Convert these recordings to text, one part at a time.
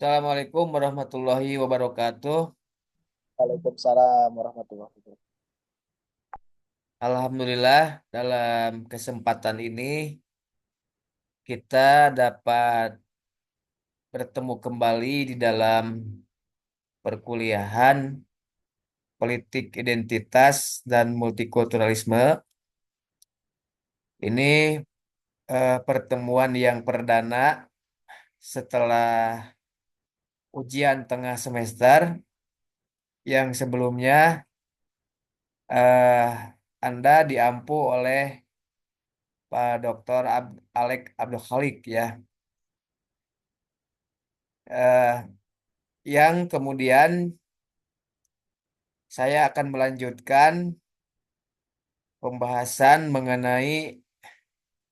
Assalamualaikum warahmatullahi wabarakatuh. Waalaikumsalam warahmatullahi wabarakatuh. Alhamdulillah, dalam kesempatan ini kita dapat bertemu kembali di dalam perkuliahan politik identitas dan multikulturalisme. Ini pertemuan yang perdana setelah ujian tengah semester yang sebelumnya eh, Anda diampu oleh Pak Dr. Alek Abdul Khalik ya. Eh, yang kemudian saya akan melanjutkan pembahasan mengenai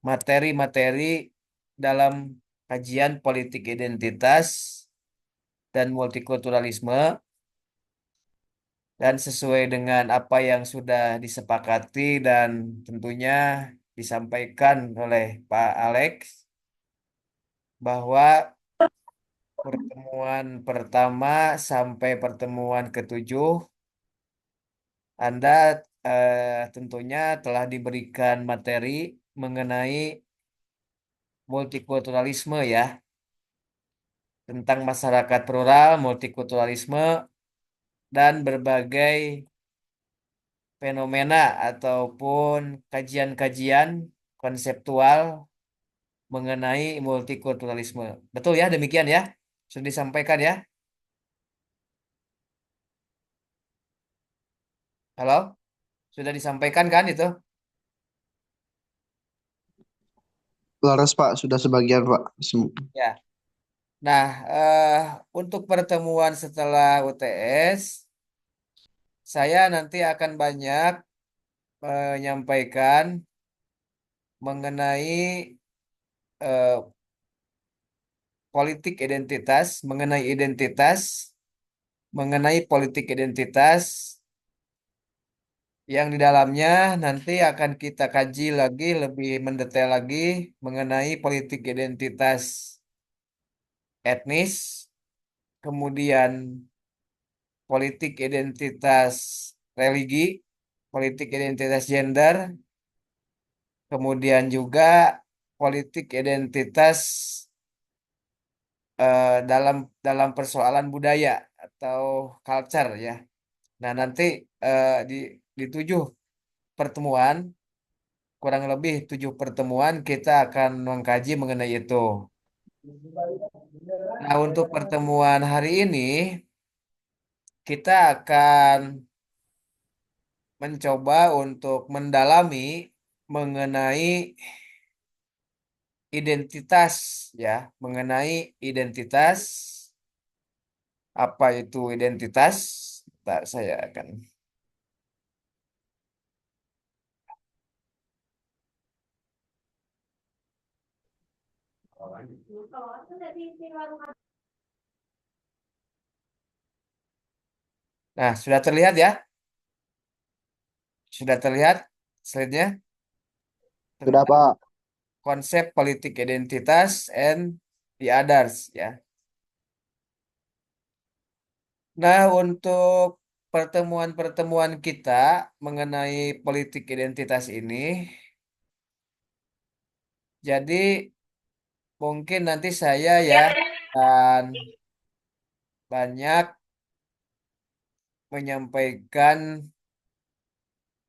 materi-materi dalam kajian politik identitas dan multikulturalisme dan sesuai dengan apa yang sudah disepakati dan tentunya disampaikan oleh Pak Alex bahwa pertemuan pertama sampai pertemuan ketujuh Anda tentunya telah diberikan materi mengenai multikulturalisme ya, tentang masyarakat plural, multikulturalisme, dan berbagai fenomena ataupun kajian-kajian konseptual mengenai multikulturalisme. Betul ya, demikian ya. Sudah disampaikan ya. Halo? Sudah disampaikan kan itu? Laras Pak, sudah sebagian Pak. Ya. Nah, untuk pertemuan setelah UTS, saya nanti akan banyak menyampaikan mengenai eh, politik identitas, mengenai politik identitas yang di dalamnya nanti akan kita kaji lagi lebih mendetail lagi mengenai politik identitas etnis, kemudian politik identitas religi, politik identitas gender, kemudian juga politik identitas dalam dalam persoalan budaya atau culture ya. Nah, nanti di tujuh pertemuan, kurang lebih tujuh pertemuan kita akan mengkaji mengenai itu. Nah, untuk pertemuan hari ini kita akan mencoba untuk mendalami mengenai identitas ya, mengenai identitas. Apa itu identitas? Tak, saya akan. Nah, sudah terlihat ya? Sudah terlihat slide-nya Sudah tentang Pak. konsep politik identitas and the others ya. Nah, untuk pertemuan-pertemuan kita mengenai politik identitas ini, jadi mungkin nanti saya ya akan banyak menyampaikan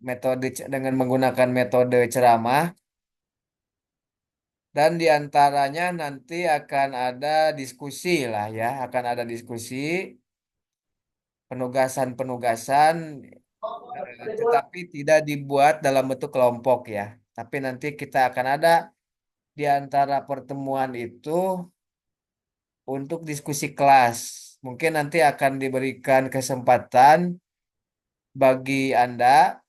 metode dengan menggunakan metode ceramah dan diantaranya nanti akan ada diskusi lah ya, akan ada diskusi penugasan-penugasan, tetapi tidak dibuat dalam bentuk kelompok ya. Tapi nanti kita akan ada di antara pertemuan itu untuk diskusi kelas. Mungkin nanti akan diberikan kesempatan bagi Anda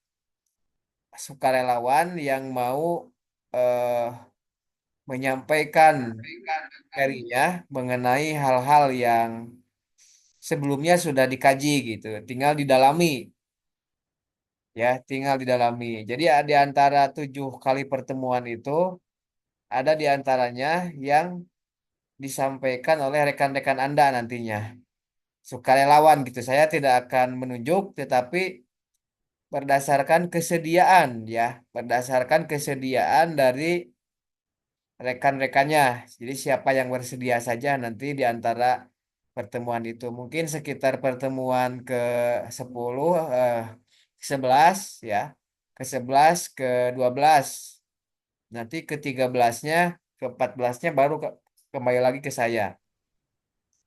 sukarelawan yang mau eh, menyampaikan materinya mengenai hal-hal yang sebelumnya sudah dikaji gitu. Tinggal didalami ya, tinggal didalami. Jadi di antara tujuh kali pertemuan itu ada di antaranya yang disampaikan oleh rekan-rekan Anda nantinya. Sukarelawan gitu. Saya tidak akan menunjuk, tetapi berdasarkan kesediaan ya, berdasarkan kesediaan dari rekan-rekannya. Jadi siapa yang bersedia saja nanti di antara pertemuan itu. Mungkin sekitar pertemuan ke-10, 11 ya, ke-11, ke-12. Nanti ke-13-nya, ke-14-nya baru kembali lagi ke saya.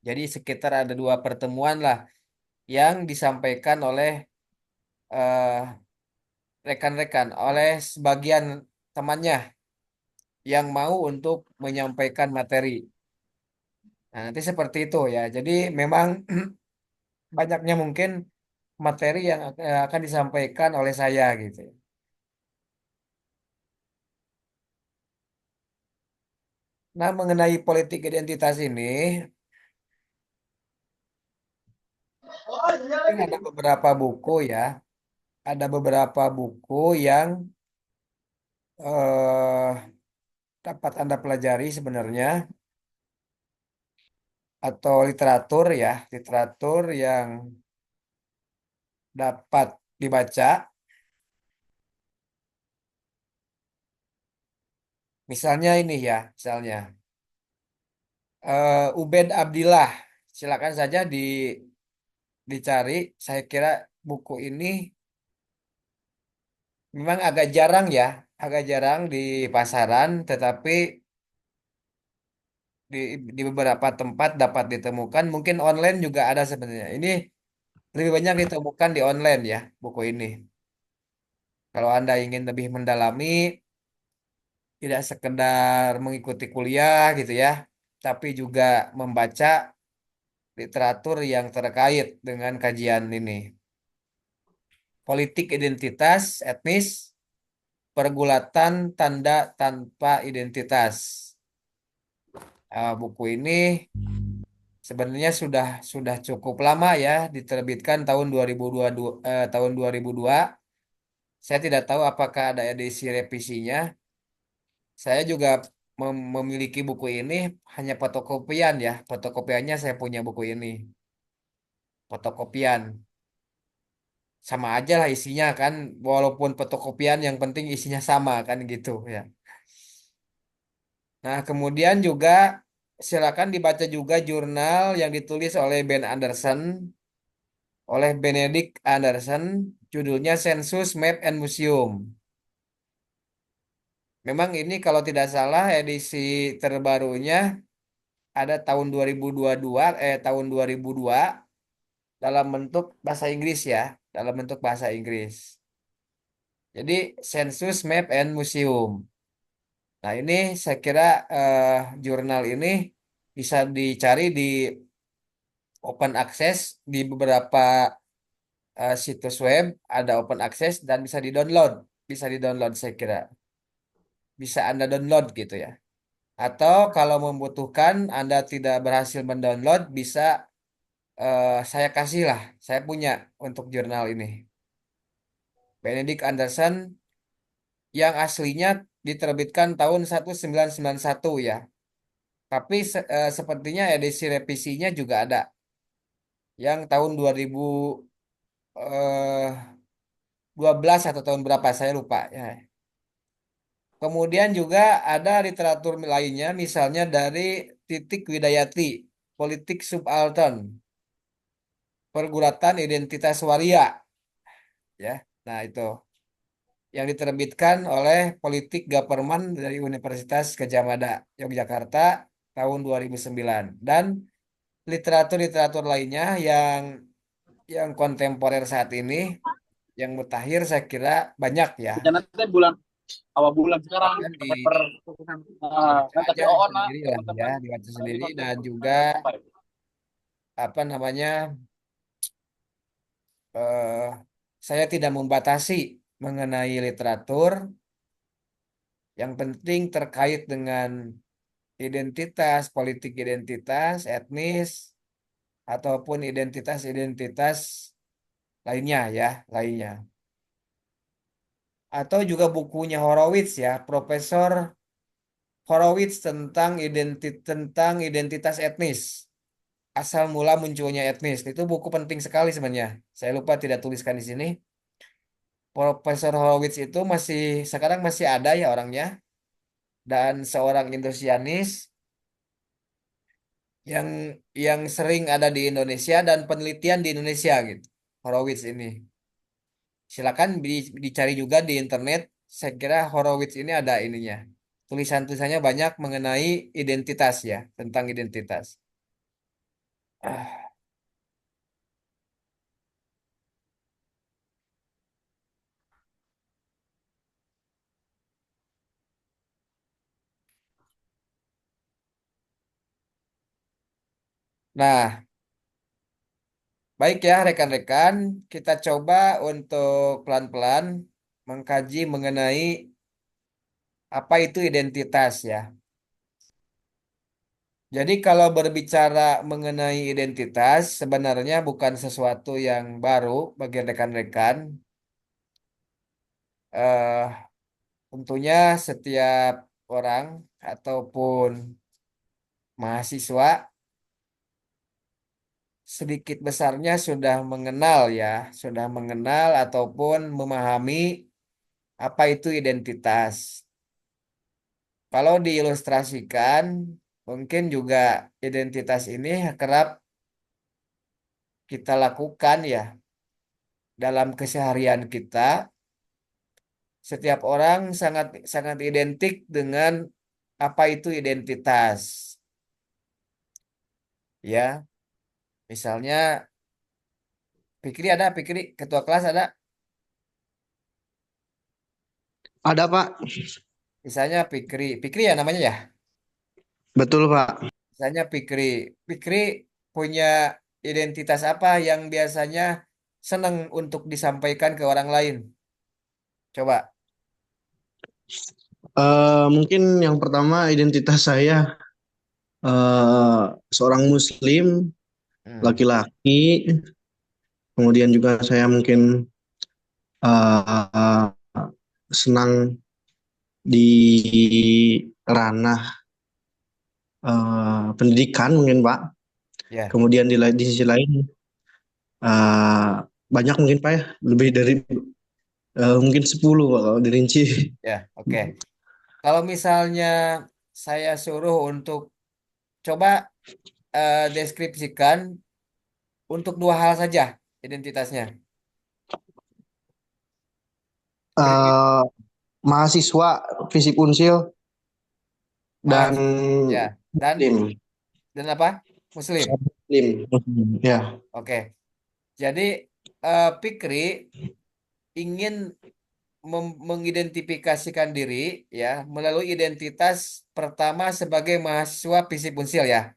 Jadi sekitar ada dua pertemuan lah yang disampaikan oleh eh, rekan-rekan, oleh sebagian temannya yang mau untuk menyampaikan materi. Nah, nanti seperti itu ya. Jadi memang banyaknya mungkin materi yang akan disampaikan oleh saya gitu. Nah, mengenai politik identitas ini, mungkin ada beberapa buku ya, ada beberapa buku yang eh, dapat Anda pelajari sebenarnya, atau literatur ya, literatur yang dapat dibaca. Misalnya ini ya, misalnya Ubed Abdillah, silakan saja dicari. Saya kira buku ini memang agak jarang ya, agak jarang di pasaran, tetapi di, di beberapa tempat dapat ditemukan. Mungkin online juga ada sebenarnya. Ini lebih banyak ditemukan di online ya, buku ini. Kalau Anda ingin lebih mendalami, tidak sekedar mengikuti kuliah gitu ya, tapi juga membaca literatur yang terkait dengan kajian ini. Politik identitas etnis, pergulatan tanda tanpa identitas. Buku ini sebenarnya sudah cukup lama ya, diterbitkan tahun 2022, tahun 2002. Saya tidak tahu apakah ada edisi revisinya. Saya juga memiliki buku ini hanya fotokopian ya. Fotokopiannya saya punya buku ini. Fotokopian. Sama aja lah isinya kan. Walaupun fotokopian yang penting isinya sama kan gitu ya. Nah, kemudian juga silakan dibaca juga jurnal yang ditulis oleh Ben Anderson, oleh Benedict Anderson, judulnya Census Map and Museum. Memang ini kalau tidak salah edisi terbarunya ada tahun 2022, tahun 2002 dalam bentuk bahasa Inggris ya, dalam bentuk bahasa Inggris. Jadi Census Map and Museum. Nah, ini saya kira eh, jurnal ini bisa dicari di open access di beberapa situs web, ada open access dan bisa di-download. Bisa di-download saya kira. Bisa Anda download gitu ya. Atau kalau membutuhkan Anda tidak berhasil mendownload, bisa saya kasih lah. Saya punya untuk jurnal ini. Benedict Anderson yang aslinya diterbitkan tahun 1991 ya. Tapi sepertinya edisi revisinya juga ada. Yang tahun 2012 atau tahun berapa saya lupa ya. Kemudian juga ada literatur lainnya, misalnya dari Titik Widayati, Politik Subaltern, Pergulatan Identitas Waria, ya. Nah, itu yang diterbitkan oleh Politik Government dari Universitas Gadjah Mada, Yogyakarta, tahun 2009. Dan literatur-literatur lainnya yang kontemporer saat ini, yang mutakhir saya kira banyak ya. Bencana nanti bulan awal bulan sekarang Silakan paper dibaca kan tapi aja nah sendiri lah ya, teman-teman dibaca lagi sendiri konten dan juga apa namanya, eh, saya tidak membatasi mengenai literatur, yang penting terkait dengan identitas, politik identitas, etnis, ataupun identitas-identitas lainnya ya, lainnya. Atau juga bukunya Horowitz ya, Profesor Horowitz tentang identitas etnis. Asal mula munculnya etnis. Itu buku penting sekali sebenarnya. Saya lupa tidak tuliskan di sini. Profesor Horowitz itu sekarang masih ada ya orangnya, dan seorang Indosianis yang sering ada di Indonesia dan penelitian di Indonesia gitu. Horowitz ini. Silakan dicari juga di internet. Saya kira Horowitz ini ada ininya. Tulisan-tulisannya banyak mengenai identitas ya, tentang identitas. Ah, Nah, baik ya rekan-rekan, kita coba untuk pelan-pelan mengkaji mengenai apa itu identitas ya. Jadi kalau berbicara mengenai identitas sebenarnya bukan sesuatu yang baru bagi rekan-rekan. Eh, Tentunya setiap orang ataupun mahasiswa sedikit besarnya sudah mengenal ya, sudah mengenal ataupun memahami apa itu identitas. Kalau diilustrasikan, mungkin juga identitas ini kerap kita lakukan ya dalam keseharian kita. Setiap orang sangat sangat identik dengan apa itu identitas. Ya, misalnya Fikri, ketua kelas ada. Ada Pak, Misalnya Fikri ya namanya ya. betul Pak. Misalnya Fikri punya identitas apa yang biasanya senang untuk disampaikan ke orang lain? Coba. Mungkin yang pertama identitas saya seorang Muslim Hmm, laki-laki. Kemudian juga saya mungkin eh, senang di ranah pendidikan mungkin Pak. ya, Kemudian di sisi lain eh, banyak mungkin Pak ya, lebih dari mungkin 10 Pak kalau dirinci. ya, oke. Kalau misalnya saya suruh untuk coba deskripsikan untuk dua hal saja identitasnya. Beri, Eh, Mahasiswa fisik unsil dan Mahas, ya, dan Muslim. apa? Muslim. Muslim. Ya, Oke. Jadi Fikri ingin mengidentifikasikan diri ya melalui identitas pertama sebagai mahasiswa FISIP Unsil ya.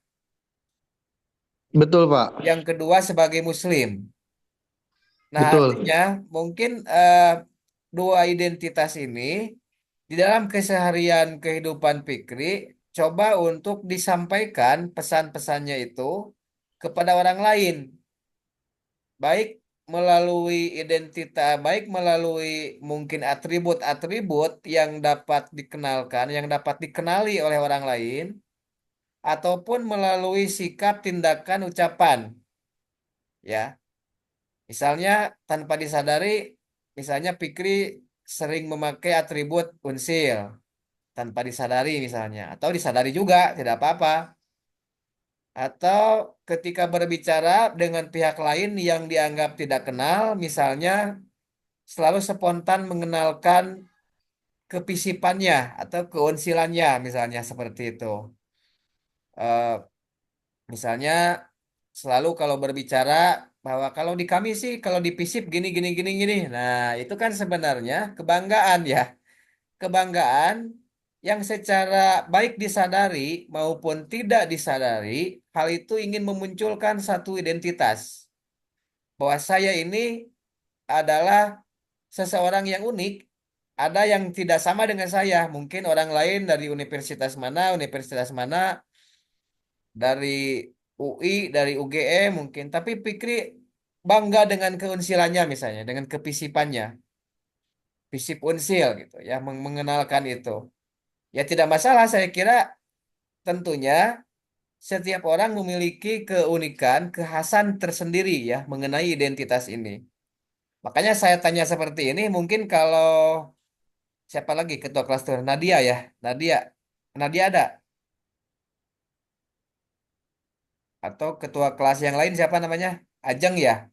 betul Pak. Yang kedua sebagai Muslim. Nah, Betul. artinya mungkin dua identitas ini di dalam keseharian kehidupan Fikri coba untuk disampaikan pesan-pesannya itu kepada orang lain, baik baik melalui mungkin atribut-atribut yang dapat dikenalkan, yang dapat dikenali oleh orang lain, ataupun melalui sikap, tindakan, ucapan, ya. Misalnya tanpa disadari, misalnya Fikri sering memakai atribut unsil tanpa disadari misalnya, atau disadari juga tidak apa-apa. Atau ketika berbicara dengan pihak lain yang dianggap tidak kenal, misalnya selalu spontan mengenalkan kepisipannya atau keunsilannya, misalnya seperti itu. Eh, Misalnya selalu kalau berbicara bahwa kalau di kami sih kalau di Pisip gini gini gini gini. Nah, itu kan sebenarnya kebanggaan ya. Kebanggaan yang secara baik disadari maupun tidak disadari, hal itu ingin memunculkan satu identitas bahwa saya ini adalah seseorang yang unik. Ada yang tidak sama dengan saya. Mungkin orang lain dari universitas mana, dari UI, dari UGM mungkin. Tapi Fikri bangga dengan keunsilannya misalnya, dengan kepisipannya, pisip unsil gitu ya, mengenalkan itu. Ya tidak masalah, saya kira tentunya setiap orang memiliki keunikan, kekhasan tersendiri ya mengenai identitas ini. Makanya saya tanya seperti ini, mungkin kalau siapa lagi ketua kelas tuh? Nadia ya, Nadia. Nadia ada atau ketua kelas yang lain siapa namanya? Ajeng ya.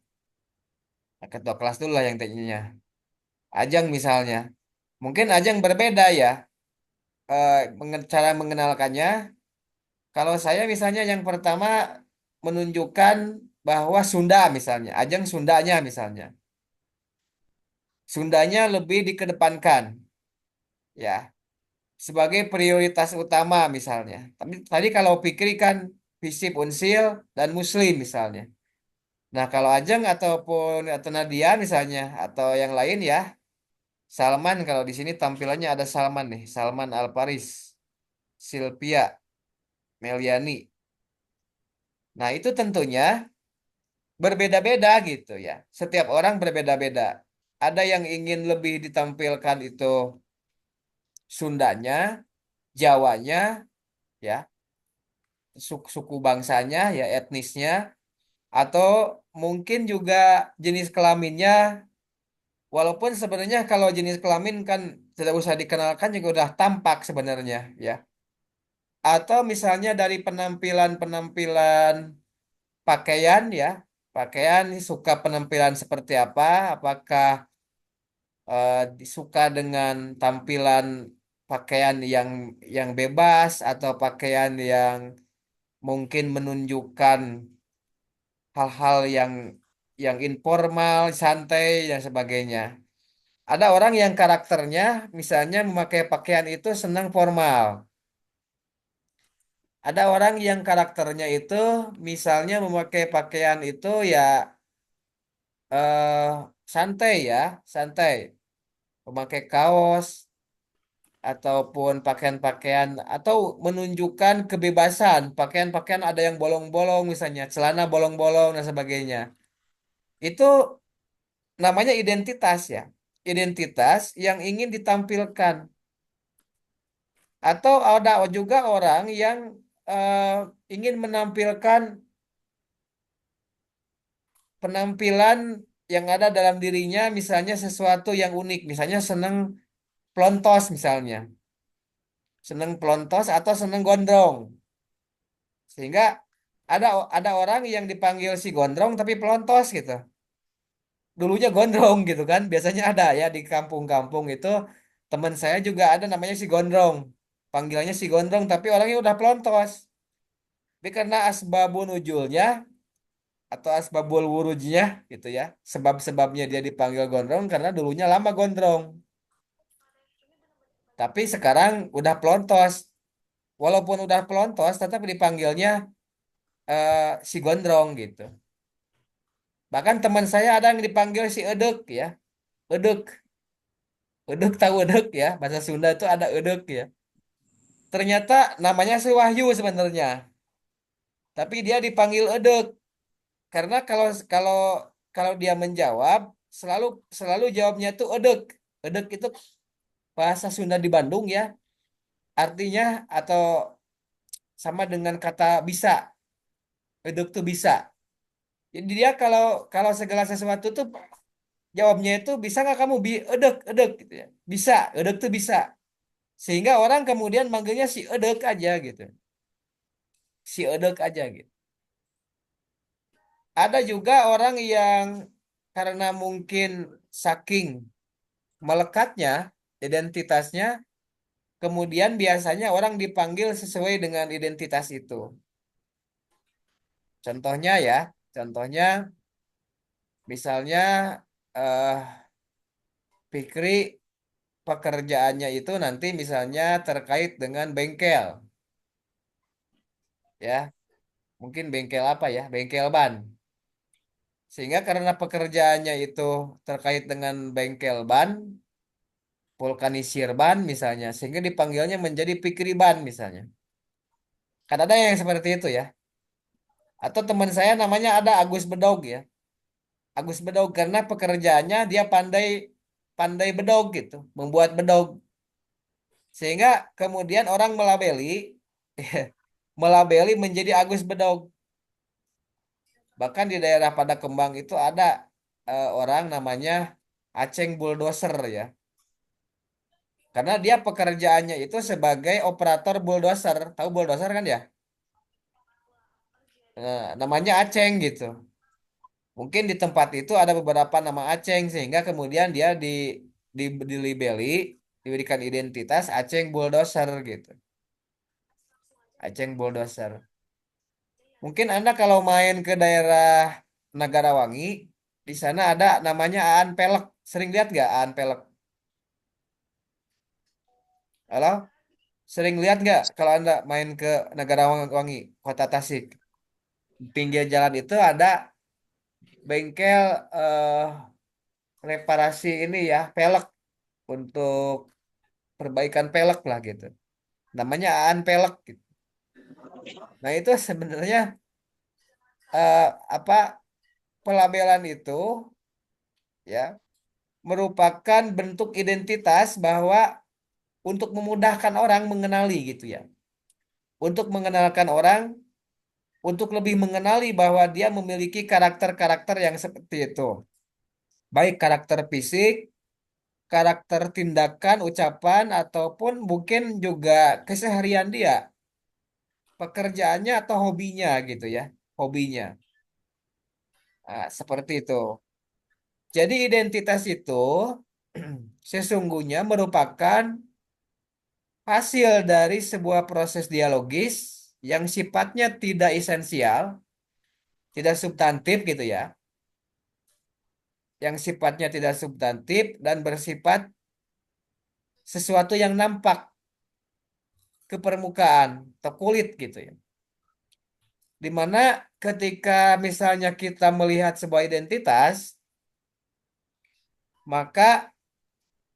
Nah, ketua kelas dulu lah yang tanya. Ajeng misalnya. Mungkin Ajeng berbeda ya cara mengenalkannya. Kalau saya misalnya yang pertama menunjukkan bahwa Sunda misalnya, Ajeng Sundanya misalnya. Sundanya lebih dikedepankan ya sebagai prioritas utama misalnya. Tapi tadi kalau Fikri kan Visip Unsil dan Muslim misalnya. Nah, kalau Ajeng ataupun atau Nadia misalnya atau yang lain ya, Salman kalau di sini tampilannya ada Salman nih, Salman Alparis, Sylvia, Meliani. Nah, itu tentunya berbeda-beda gitu ya. Setiap orang berbeda-beda. Ada yang ingin lebih ditampilkan itu Sundanya, Jawanya, ya, suku bangsanya, ya etnisnya, atau mungkin juga jenis kelaminnya. Walaupun sebenarnya kalau jenis kelamin kan tidak usah dikenalkan juga udah tampak sebenarnya, ya. Atau misalnya dari penampilan-penampilan pakaian, ya, pakaian suka penampilan seperti apa? Apakah disuka dengan tampilan pakaian yang bebas atau pakaian yang mungkin menunjukkan hal-hal yang informal, santai dan sebagainya. Ada orang yang karakternya misalnya memakai pakaian itu senang formal. Ada orang yang karakternya itu misalnya memakai pakaian itu ya eh santai ya, santai. Memakai kaos ataupun pakaian-pakaian atau menunjukkan kebebasan. Pakaian-pakaian ada yang bolong-bolong misalnya, celana bolong-bolong dan sebagainya. Itu namanya identitas ya. Identitas yang ingin ditampilkan. Atau ada juga orang yang eh, ingin menampilkan penampilan yang ada dalam dirinya, misalnya sesuatu yang unik, misalnya seneng plontos misalnya, seneng plontos atau seneng gondrong. Sehingga ada orang yang dipanggil si gondrong tapi pelontos gitu. Dulunya gondrong gitu kan. Biasanya ada ya di kampung-kampung itu teman saya juga ada namanya si gondrong. Panggilannya si gondrong tapi orangnya udah pelontos. Tapi karena asbabun ujulnya atau asbabul wurujnya gitu ya. Sebab-sebabnya dia dipanggil gondrong karena dulunya lama gondrong. Tapi sekarang udah pelontos. Walaupun udah pelontos tetap dipanggilnya si gondrong gitu. Bahkan teman saya ada yang dipanggil si Edek ya. Edek. Edek tahu Edek ya. Bahasa Sunda itu ada Edek ya. Ternyata namanya si Wahyu sebenarnya. Tapi dia dipanggil Edek. Karena kalau kalau dia menjawab selalu selalu jawabnya tuh Edek. Edek itu bahasa Sunda di Bandung ya. Artinya atau sama dengan kata bisa. Edek tuh bisa. Jadi dia kalau kalau segala sesuatu tuh jawabnya itu bisa nggak kamu edek edek gitu ya. Bisa, edek tuh bisa. Sehingga orang kemudian manggilnya si edek aja gitu. Si edek aja gitu. Ada juga orang yang karena mungkin saking melekatnya identitasnya, kemudian biasanya orang dipanggil sesuai dengan identitas itu. Contohnya ya, contohnya misalnya eh Fikri pekerjaannya itu nanti misalnya terkait dengan bengkel, ya. Mungkin bengkel apa ya? Bengkel ban. Sehingga karena pekerjaannya itu terkait dengan bengkel ban, vulkanisir ban misalnya, sehingga dipanggilnya menjadi Fikri ban misalnya. Kan ada yang seperti itu ya. Atau teman saya namanya ada Agus Bedog ya. Agus Bedog karena pekerjaannya dia pandai pandai bedog gitu, membuat bedog. Sehingga kemudian orang melabeli melabeli menjadi Agus Bedog. Bahkan di daerah Padakembang itu ada orang namanya Aceng Bulldozer ya. Karena dia pekerjaannya itu sebagai operator bulldozer. Tahu bulldozer kan ya? Namanya Aceng gitu. Mungkin di tempat itu ada beberapa nama Aceng sehingga kemudian dia dilibeli, diberikan identitas Aceng Bulldozer gitu. Aceng Bulldozer. Mungkin Anda kalau main ke daerah Negarawangi, di sana ada namanya Aan Pelek. Sering lihat nggak Aan Pelek? Halo? Sering lihat nggak kalau Anda main ke Negarawangi, Kota Tasik? Pinggir jalan itu ada bengkel reparasi ini ya, pelek untuk perbaikan pelek lah gitu. Namanya Aan Pelek gitu. Nah, itu sebenarnya eh, apa pelabelan itu ya merupakan bentuk identitas bahwa untuk memudahkan orang mengenali gitu ya. Untuk mengenalkan orang, untuk lebih mengenali bahwa dia memiliki karakter-karakter yang seperti itu. Baik karakter fisik, karakter tindakan, ucapan, ataupun mungkin juga keseharian dia, pekerjaannya atau hobinya gitu ya. Hobinya. Nah, seperti itu. Jadi identitas itu sesungguhnya merupakan hasil dari sebuah proses dialogis yang sifatnya tidak esensial, tidak substantif gitu ya, yang sifatnya tidak substantif dan bersifat sesuatu yang nampak ke permukaan atau kulit gitu ya. Dimana ketika misalnya kita melihat sebuah identitas, maka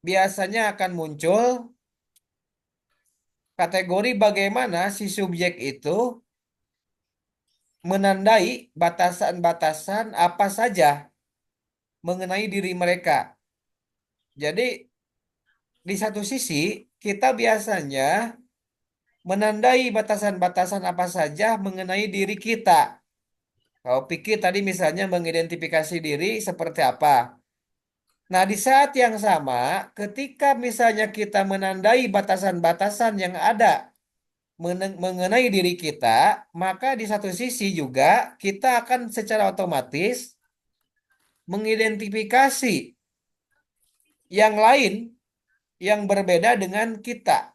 biasanya akan muncul kategori bagaimana si subjek itu menandai batasan-batasan apa saja mengenai diri mereka. Jadi di satu sisi kita biasanya menandai batasan-batasan apa saja mengenai diri kita. Kalau pikir tadi misalnya mengidentifikasi diri seperti apa. Nah, di saat yang sama, ketika misalnya kita menandai batasan-batasan yang ada mengenai diri kita, maka di satu sisi juga kita akan secara otomatis mengidentifikasi yang lain yang berbeda dengan kita,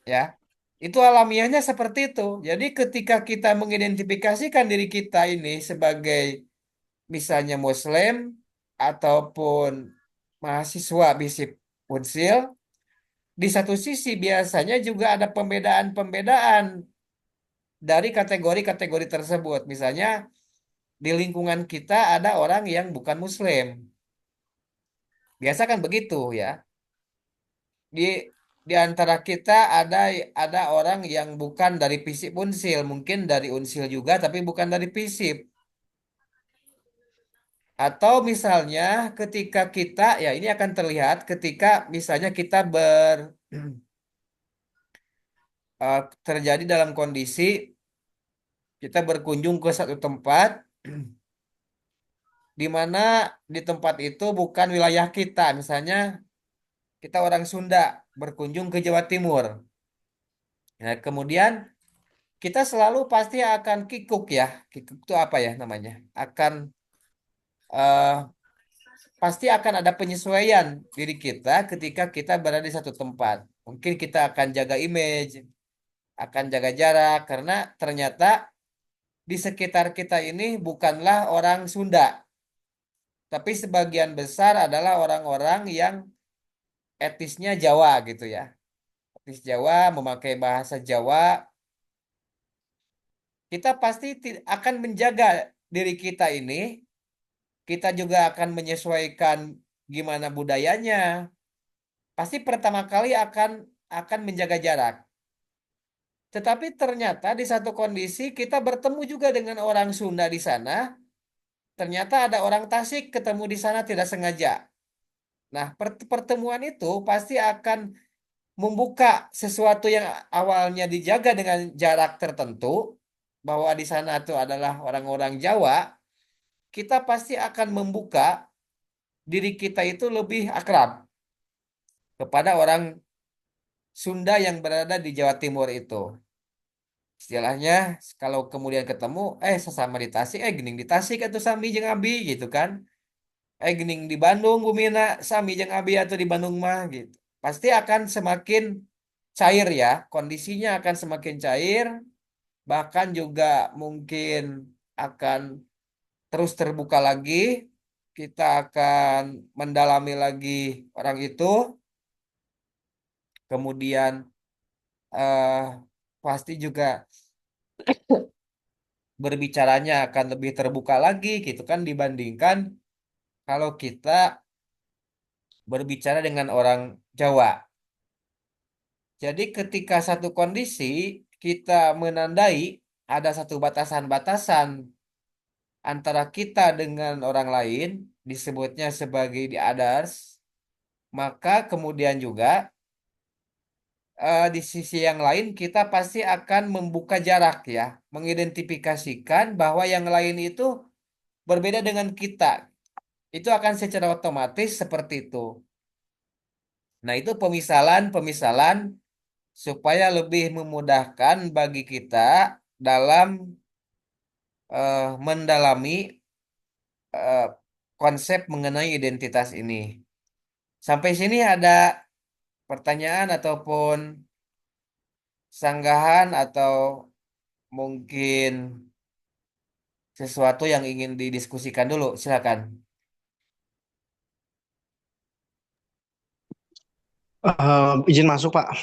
ya. Itu alamiahnya seperti itu. Jadi ketika kita mengidentifikasikan diri kita ini sebagai misalnya Muslim ataupun mahasiswa BISIP Unsil, di satu sisi biasanya juga ada pembedaan-pembedaan dari kategori-kategori tersebut. Misalnya di lingkungan kita ada orang yang bukan Muslim. Biasa kan begitu ya. Di di antara kita ada orang yang bukan dari FISIP Unsil, mungkin dari Unsil juga tapi bukan dari FISIP. Atau misalnya ketika kita, ya ini akan terlihat ketika misalnya kita terjadi dalam kondisi kita berkunjung ke satu tempat di mana di tempat itu bukan wilayah kita. Misalnya kita orang Sunda berkunjung ke Jawa Timur. Nah, kemudian kita selalu pasti akan kikuk ya. Kikuk itu apa ya namanya? Eh, pasti akan ada penyesuaian diri kita ketika kita berada di satu tempat. Mungkin kita akan jaga image, akan jaga jarak karena ternyata di sekitar kita ini bukanlah orang Sunda, tapi sebagian besar adalah orang-orang yang etisnya Jawa gitu ya. Etis Jawa, memakai bahasa Jawa, kita pasti akan menjaga diri kita ini, kita juga akan menyesuaikan gimana budayanya. Pasti pertama kali akan menjaga jarak. Tetapi ternyata di satu kondisi kita bertemu juga dengan orang Sunda di sana. Ternyata ada orang Tasik ketemu di sana tidak sengaja. Nah, pertemuan itu pasti akan membuka sesuatu yang awalnya dijaga dengan jarak tertentu, bahwa di sana itu adalah orang-orang Jawa, kita pasti akan membuka diri kita itu lebih akrab kepada orang Sunda yang berada di Jawa Timur itu. Istilahnya kalau kemudian ketemu, sesama di Tasik, gening di Tasik atau sami jeung abi gitu kan. Gening di Bandung Bumina sami jeung abi atau di Bandung mah gitu. Pasti akan semakin cair ya, kondisinya akan semakin cair, bahkan juga mungkin akan terus terbuka lagi. Kita akan mendalami lagi orang itu, kemudian eh pasti juga berbicaranya akan lebih terbuka lagi gitu kan dibandingkan kalau kita berbicara dengan orang Jawa. Jadi ketika satu kondisi kita menandai ada satu batasan-batasan antara kita dengan orang lain, disebutnya sebagai the others, maka kemudian juga di sisi yang lain kita pasti akan membuka jarak ya, mengidentifikasikan bahwa yang lain itu berbeda dengan kita. Itu akan secara otomatis seperti itu. Nah, itu pemisalan-pemisalan supaya lebih memudahkan bagi kita dalam mendalami eh, konsep mengenai identitas ini. Sampai sini ada pertanyaan ataupun sanggahan atau mungkin sesuatu yang ingin didiskusikan dulu, silakan. Izin masuk Pak.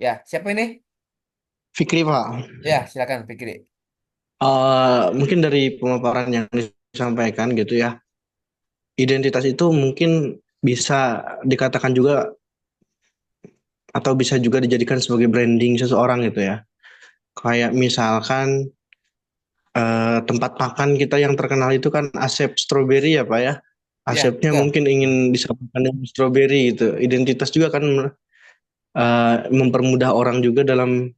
Ya, siapa ini? Fikri Pak. Ya, silakan Fikri. Mungkin dari pemaparan yang disampaikan gitu ya, identitas itu mungkin bisa dikatakan juga atau bisa juga dijadikan sebagai branding seseorang gitu ya. Kayak misalkan tempat makan kita yang terkenal itu kan Asep Strawberry ya Pak ya. Ya, Asepnya betul. mungkin ingin disamakan dengan strawberry gitu. Identitas juga kan mempermudah orang juga dalam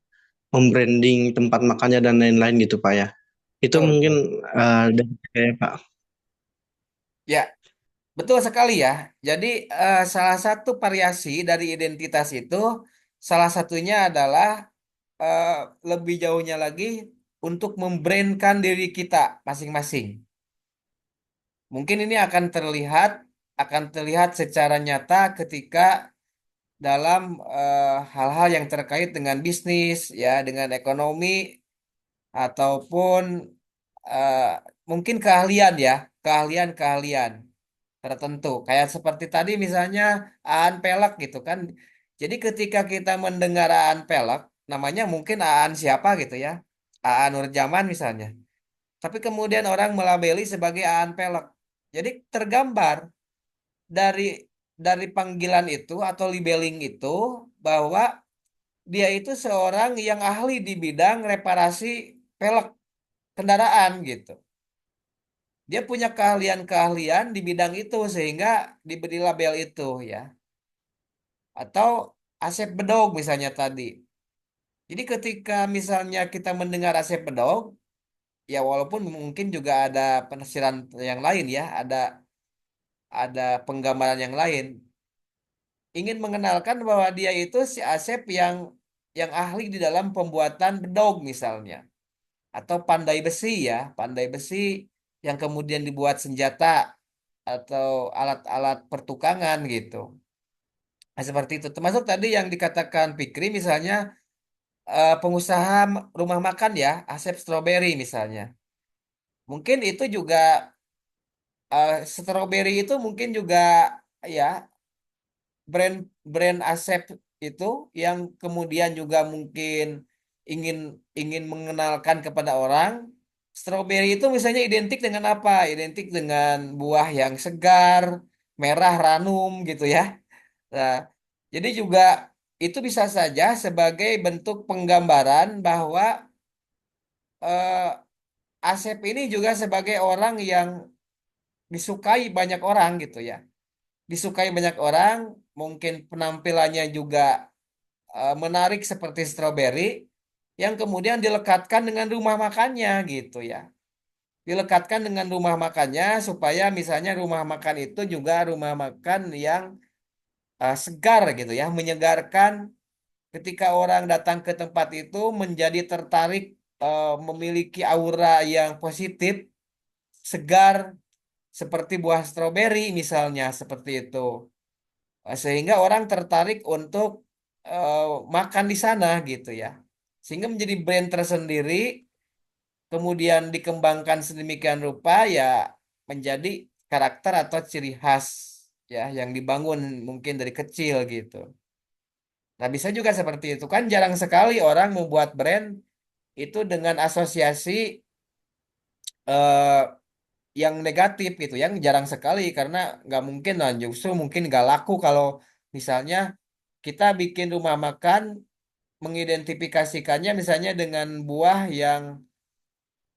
membranding tempat makannya dan lain-lain gitu Pak ya. Itu Betul, mungkin betul. dari saya Pak. Ya, betul sekali ya. Jadi salah satu variasi dari identitas itu salah satunya adalah eh, lebih jauhnya lagi untuk membrandkan diri kita masing-masing. Mungkin ini akan terlihat secara nyata ketika dalam hal-hal yang terkait dengan bisnis ya, dengan ekonomi ataupun eh, mungkin keahlian ya, keahlian-keahlian tertentu. Kayak seperti tadi misalnya Aan Pelek gitu kan. Jadi ketika kita mendengar Aan Pelek, namanya mungkin Aan siapa gitu ya. Aan Nurjaman misalnya. Tapi kemudian orang melabeli sebagai Aan Pelek. Jadi tergambar dari panggilan itu atau labeling itu bahwa dia itu seorang yang ahli di bidang reparasi pelek kendaraan gitu. Dia punya keahlian-keahlian di bidang itu sehingga diberi label itu ya. Atau Asep Bedog misalnya tadi. Jadi ketika misalnya kita mendengar Asep Bedog, ya walaupun mungkin juga ada penafsiran yang lain ya, ada penggambaran yang lain, ingin mengenalkan bahwa dia itu si Asep yang ahli di dalam pembuatan bedog misalnya, atau pandai besi ya, pandai besi yang kemudian dibuat senjata atau alat-alat pertukangan gitu. Nah, seperti itu. Termasuk tadi yang dikatakan Fikri misalnya pengusaha rumah makan ya, Asep Strawberry misalnya. Mungkin itu juga strawberry itu mungkin juga ya brand brand Asep itu yang kemudian juga mungkin ingin ingin mengenalkan kepada orang. Strawberry itu misalnya identik dengan apa? Identik dengan buah yang segar, merah ranum gitu ya. Nah, jadi juga itu bisa saja sebagai bentuk penggambaran bahwa eh, Asep ini juga sebagai orang yang disukai banyak orang gitu ya. Disukai banyak orang, mungkin penampilannya juga menarik seperti stroberi yang kemudian dilekatkan dengan rumah makannya gitu ya. Dilekatkan dengan rumah makannya supaya misalnya rumah makan itu juga rumah makan yang segar gitu ya, menyegarkan ketika orang datang ke tempat itu menjadi tertarik, memiliki aura yang positif, segar seperti buah stroberi misalnya seperti itu. Sehingga orang tertarik untuk eh, makan di sana gitu ya. Sehingga menjadi brand tersendiri, kemudian dikembangkan sedemikian rupa ya menjadi karakter atau ciri khas ya yang dibangun mungkin dari kecil gitu. Nah, bisa juga seperti itu kan jarang sekali orang membuat brand itu dengan asosiasi eh, yang negatif gitu, yang jarang sekali karena nggak mungkin lah, justru mungkin nggak laku kalau misalnya kita bikin rumah makan mengidentifikasikannya misalnya dengan buah yang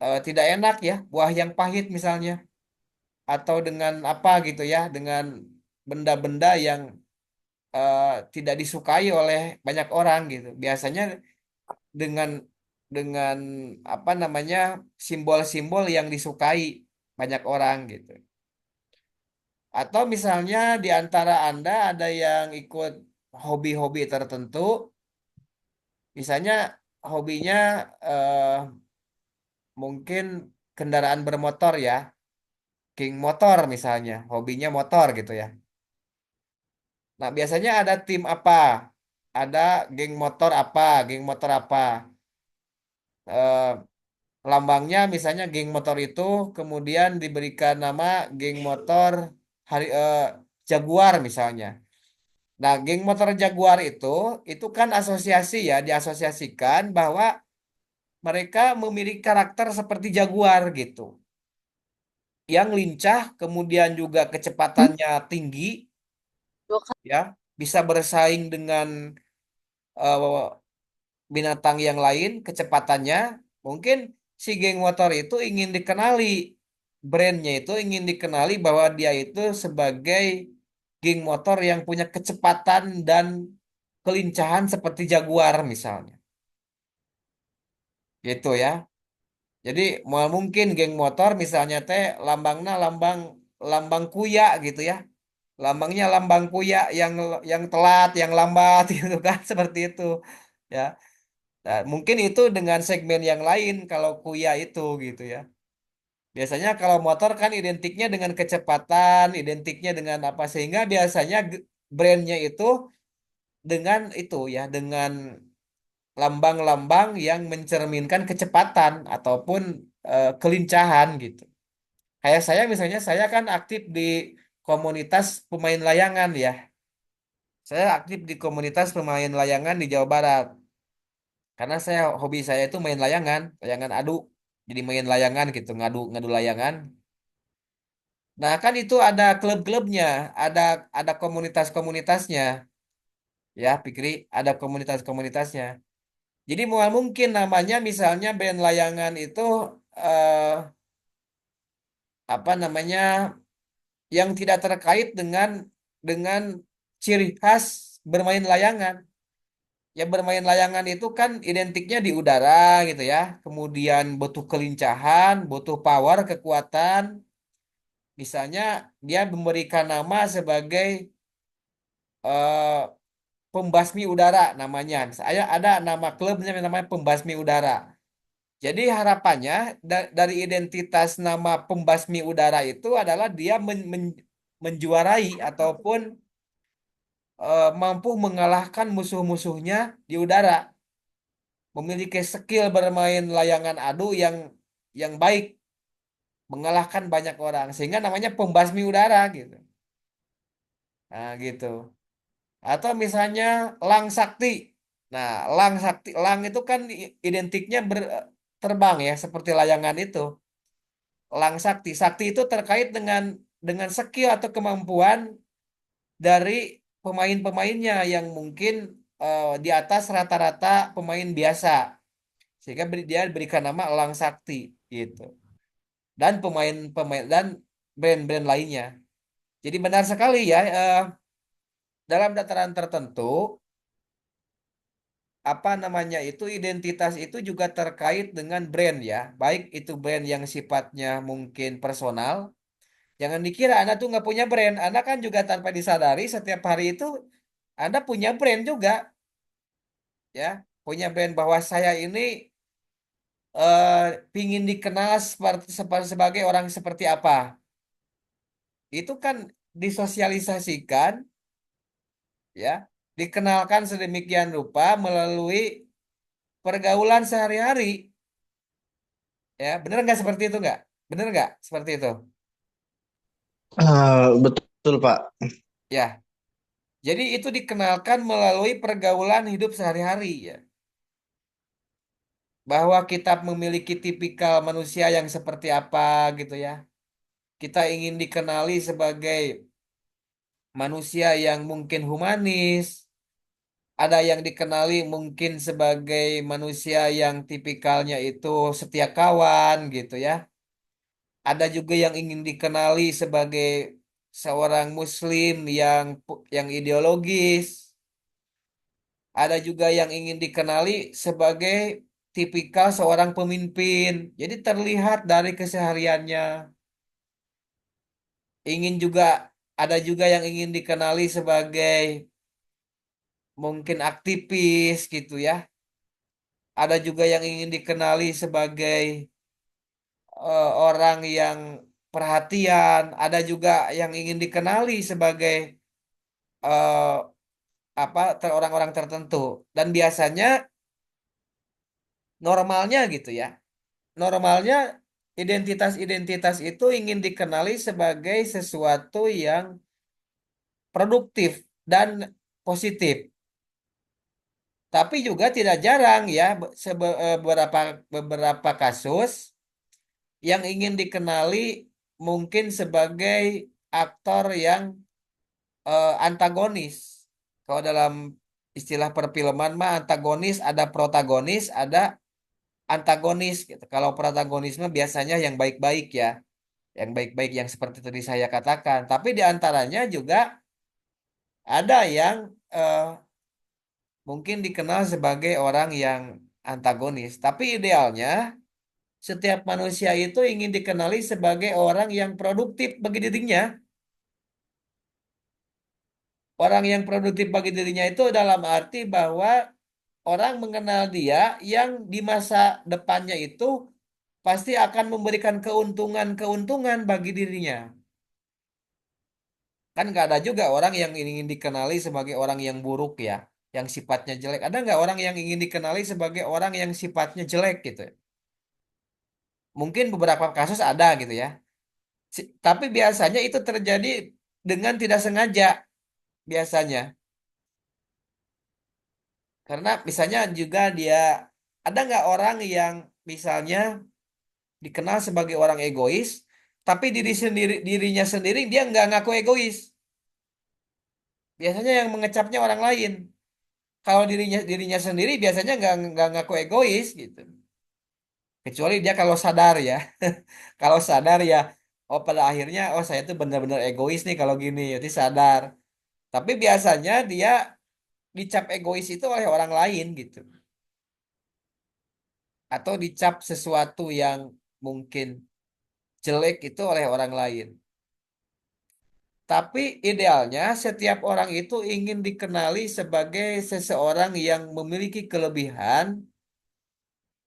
tidak enak ya, buah yang pahit misalnya, atau dengan apa gitu ya, dengan benda-benda yang eh, tidak disukai oleh banyak orang gitu. Biasanya dengan dengan apa namanya simbol-simbol yang disukai banyak orang gitu. Atau misalnya di antara Anda ada yang ikut hobi-hobi tertentu, misalnya hobinya eh, mungkin kendaraan bermotor ya, king motor misalnya, hobinya motor gitu ya. Nah, biasanya ada tim apa? Ada geng motor apa? Eh, Lambangnya misalnya geng motor itu kemudian diberikan nama geng motor hari Jaguar misalnya. Nah, geng motor Jaguar itu kan asosiasi ya, diasosiasikan bahwa mereka memiliki karakter seperti Jaguar gitu. Yang lincah, kemudian juga kecepatannya tinggi, ya, bisa bersaing dengan binatang yang lain, kecepatannya. Mungkin si geng motor itu ingin dikenali, brandnya itu ingin dikenali bahwa dia itu sebagai geng motor yang punya kecepatan dan kelincahan seperti Jaguar misalnya. Gitu ya. Jadi mau mungkin geng motor misalnya teh lambangnya lambang lambang kuya gitu ya. Lambangnya lambang kuya yang telat, yang lambat gitu kan seperti itu. Ya. Nah, mungkin itu dengan segmen yang lain kalau kuya itu gitu ya. Biasanya kalau motor kan identiknya dengan kecepatan, identiknya dengan apa sehingga biasanya brandnya itu dengan itu ya, dengan lambang-lambang yang mencerminkan kecepatan ataupun kelincahan gitu. Kayak saya misalnya saya kan aktif di komunitas pemain layangan ya. Saya aktif di komunitas pemain layangan di Jawa Barat. Karena saya hobi saya itu main layangan, layangan adu. Jadi main layangan gitu, ngadu ngadu layangan. Nah, kan itu ada klub-klubnya, ada komunitas-komunitasnya, ya, Pikri, ada komunitas-komunitasnya. Jadi mau mungkin namanya misalnya band layangan itu eh, apa namanya yang tidak terkait dengan ciri khas bermain layangan. Ya bermain layangan itu kan identiknya di udara gitu ya. Kemudian butuh kelincahan, butuh power, kekuatan. Misalnya dia memberikan nama sebagai eh, pembasmi udara namanya. Saya ada nama klubnya namanya pembasmi udara. Jadi harapannya dari identitas nama pembasmi udara itu adalah dia menjuarai ataupun mampu mengalahkan musuh-musuhnya di udara, memiliki skill bermain layangan adu yang baik, mengalahkan banyak orang, sehingga namanya pembasmi udara gitu. Nah, gitu. Atau misalnya Lang Sakti. Nah, Lang Sakti, Lang itu kan identiknya terbang ya, seperti layangan itu. Lang Sakti. Sakti itu terkait dengan skill atau kemampuan dari pemain-pemainnya yang mungkin di atas rata-rata pemain biasa. Sehingga dia berikan nama Elang Sakti gitu. Dan pemain-pemain dan brand-brand lainnya. Jadi benar sekali ya, dalam dataran tertentu apa namanya itu identitas itu juga terkait dengan brand ya. Baik itu brand yang sifatnya mungkin personal. Jangan dikira Anda tuh nggak punya brand. Anda kan juga tanpa disadari setiap hari itu Anda punya brand juga ya. Punya brand bahwa saya ini pingin dikenal seperti sebagai orang seperti apa. Itu kan disosialisasikan ya, dikenalkan sedemikian rupa melalui pergaulan sehari-hari. Ya, bener nggak seperti itu nggak? Bener nggak seperti itu? Betul Pak. Ya, jadi itu dikenalkan melalui pergaulan hidup sehari-hari ya. Bahwa kita memiliki tipikal manusia yang seperti apa gitu ya. Kita ingin dikenali sebagai manusia yang mungkin humanis, ada yang dikenali mungkin sebagai manusia yang tipikalnya itu setia kawan gitu ya. Ada juga yang ingin dikenali sebagai seorang muslim yang ideologis. Ada juga yang ingin dikenali sebagai tipikal seorang pemimpin. Jadi terlihat dari kesehariannya. Ingin juga ada juga yang ingin dikenali sebagai mungkin aktivis gitu ya. Ada juga yang ingin dikenali sebagai orang yang perhatian. Ada juga yang ingin dikenali sebagai eh, orang-orang tertentu. Dan biasanya normalnya gitu ya. Normalnya identitas-identitas itu ingin dikenali sebagai sesuatu yang produktif dan positif. Tapi juga tidak jarang ya beberapa beberapa kasus yang ingin dikenali mungkin sebagai aktor yang antagonis. Kalau dalam istilah perfilman mah antagonis ada protagonis, ada antagonis gitu. Kalau protagonisme biasanya yang baik-baik ya, yang baik-baik yang seperti tadi saya katakan. Tapi di antaranya juga ada yang mungkin dikenal sebagai orang yang antagonis. Tapi idealnya setiap manusia itu ingin dikenali sebagai orang yang produktif bagi dirinya. Orang yang produktif bagi dirinya itu dalam arti bahwa orang mengenal dia yang di masa depannya itu pasti akan memberikan keuntungan-keuntungan bagi dirinya. Kan nggak ada juga orang yang ingin dikenali sebagai orang yang buruk ya, yang sifatnya jelek. Ada nggak orang yang ingin dikenali sebagai orang yang sifatnya jelek gitu? Mungkin beberapa kasus ada gitu ya. Tapi biasanya itu terjadi dengan tidak sengaja biasanya. Karena misalnya juga dia ada nggak orang yang misalnya dikenal sebagai orang egois, tapi dirinya sendiri dia nggak ngaku egois. Biasanya yang mengecapnya orang lain. Kalau dirinya sendiri biasanya nggak ngaku egois gitu. Kecuali dia kalau sadar ya. Kalau sadar ya, oh pada akhirnya oh saya tuh benar-benar egois nih kalau gini, jadi sadar. Tapi biasanya dia dicap egois itu oleh orang lain gitu. Atau dicap sesuatu yang mungkin jelek itu oleh orang lain. Tapi idealnya setiap orang itu ingin dikenali sebagai seseorang yang memiliki kelebihan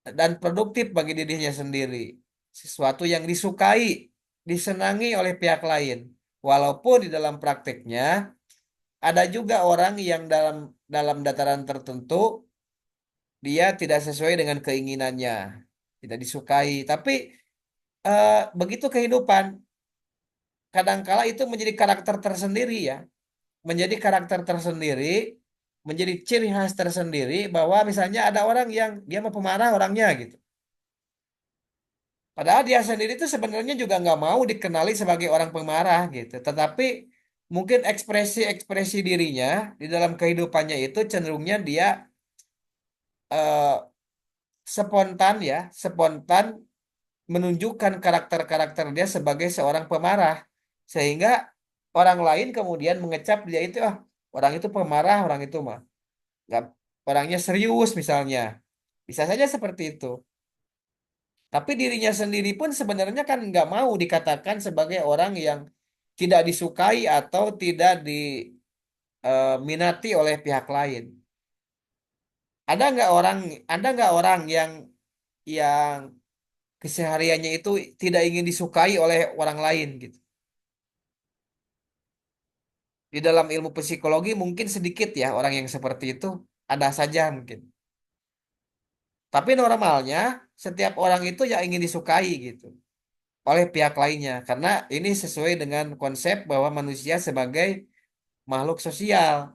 dan produktif bagi dirinya sendiri. Sesuatu yang disukai, disenangi oleh pihak lain. Walaupun di dalam prakteknya ada juga orang yang dalam dalam dataran tertentu dia tidak sesuai dengan keinginannya, tidak disukai. Tapi begitu kehidupan, kadangkala itu menjadi karakter tersendiri ya, menjadi karakter tersendiri, menjadi ciri khas tersendiri bahwa misalnya ada orang yang dia mau pemarah orangnya gitu. Padahal dia sendiri itu sebenarnya juga nggak mau dikenali sebagai orang pemarah gitu. Tetapi mungkin ekspresi-ekspresi dirinya di dalam kehidupannya itu cenderungnya dia eh, spontan ya, spontan menunjukkan karakter-karakter dia sebagai seorang pemarah. Sehingga orang lain kemudian mengecap dia itu orang itu pemarah, orang itu mah. Nggak. orangnya serius misalnya. Bisa saja seperti itu. Tapi dirinya sendiri pun sebenarnya kan nggak mau dikatakan sebagai orang yang tidak disukai atau tidak diminati oleh pihak lain. Ada nggak orang, ada nggak orang yang kesehariannya itu tidak ingin disukai oleh orang lain gitu. Di dalam ilmu psikologi mungkin sedikit ya orang yang seperti itu, ada saja mungkin. Tapi normalnya setiap orang itu ya ingin disukai gitu oleh pihak lainnya karena ini sesuai dengan konsep bahwa manusia sebagai makhluk sosial.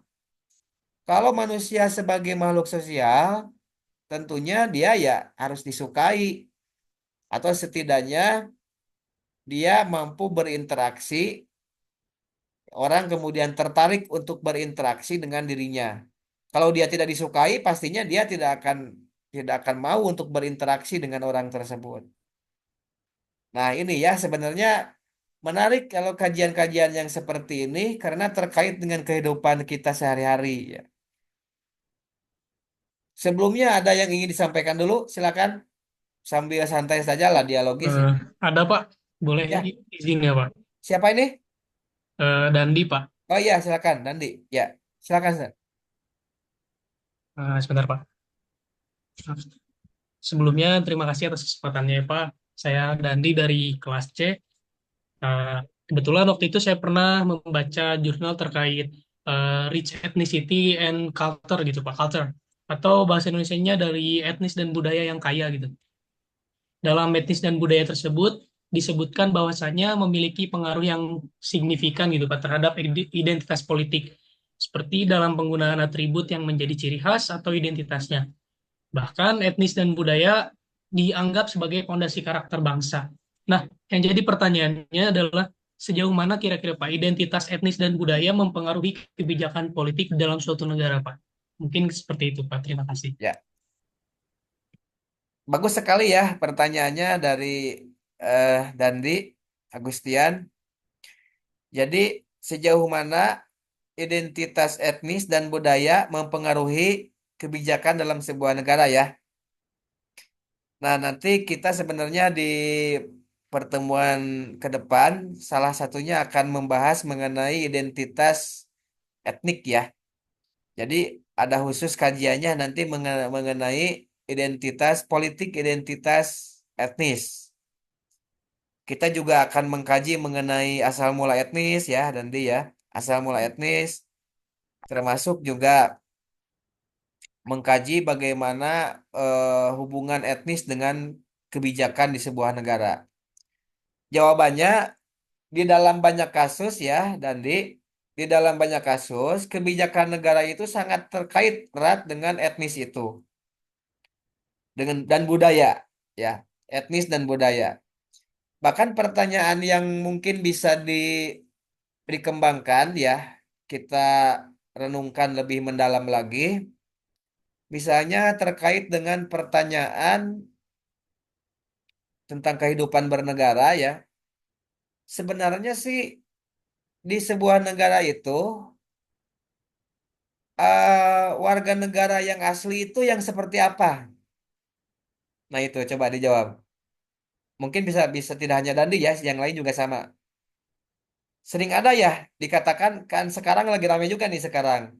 Kalau manusia sebagai makhluk sosial, tentunya dia ya harus disukai atau setidaknya dia mampu berinteraksi, orang kemudian tertarik untuk berinteraksi dengan dirinya. Kalau dia tidak disukai, pastinya dia tidak akan mau untuk berinteraksi dengan orang tersebut. Nah, ini ya sebenarnya menarik kalau kajian-kajian yang seperti ini karena terkait dengan kehidupan kita sehari-hari ya. Sebelumnya ada yang ingin disampaikan dulu, silakan sambil santai saja lah dialogis Eh, ini. ada Pak, boleh Ya, izin ya Pak? siapa ini? Dandi Pak. Oh iya, silakan Nandi. Ya, silakan. Sir. Sebentar Pak. Sebelumnya terima kasih atas kesempatannya ya Pak. Saya Dandi dari kelas C. Eh, Kebetulan waktu itu saya pernah membaca jurnal terkait Rich Ethnicity and Culture gitu Pak, culture. Atau bahasa Indonesianya dari etnis dan budaya yang kaya gitu. Dalam etnis dan budaya tersebut disebutkan bahwasanya memiliki pengaruh yang signifikan gitu Pak terhadap identitas politik seperti dalam penggunaan atribut yang menjadi ciri khas atau identitasnya. Bahkan etnis dan budaya dianggap sebagai fondasi karakter bangsa. Nah, yang jadi pertanyaannya adalah sejauh mana kira-kira Pak identitas etnis dan budaya mempengaruhi kebijakan politik dalam suatu negara Pak? Mungkin seperti itu Pak. Terima kasih. Ya, bagus sekali ya pertanyaannya dari Dandi Agustian. Jadi, sejauh mana identitas etnis dan budaya mempengaruhi kebijakan dalam sebuah negara ya? Nah, nanti kita sebenarnya di pertemuan ke depan salah satunya akan membahas mengenai identitas etnik ya. Jadi ada khusus kajiannya nanti mengenai identitas politik, identitas etnis. Kita juga akan mengkaji mengenai asal mula etnis ya, dan ya, asal mula etnis, termasuk juga mengkaji bagaimana hubungan etnis dengan kebijakan di sebuah negara. Jawabannya di dalam banyak kasus ya, Dandi, di dalam banyak kasus kebijakan negara itu sangat terkait erat dengan etnis itu, dengan dan budaya ya, etnis dan budaya. Bahkan pertanyaan yang mungkin bisa dikembangkan ya, kita renungkan lebih mendalam lagi, misalnya terkait dengan pertanyaan tentang kehidupan bernegara ya. Sebenarnya sih di sebuah negara itu warga negara yang asli itu yang seperti apa? Nah itu coba dijawab. Mungkin bisa bisa tidak hanya Dandi ya, yang lain juga sama. Sering ada ya dikatakan kan sekarang lagi ramai juga nih sekarang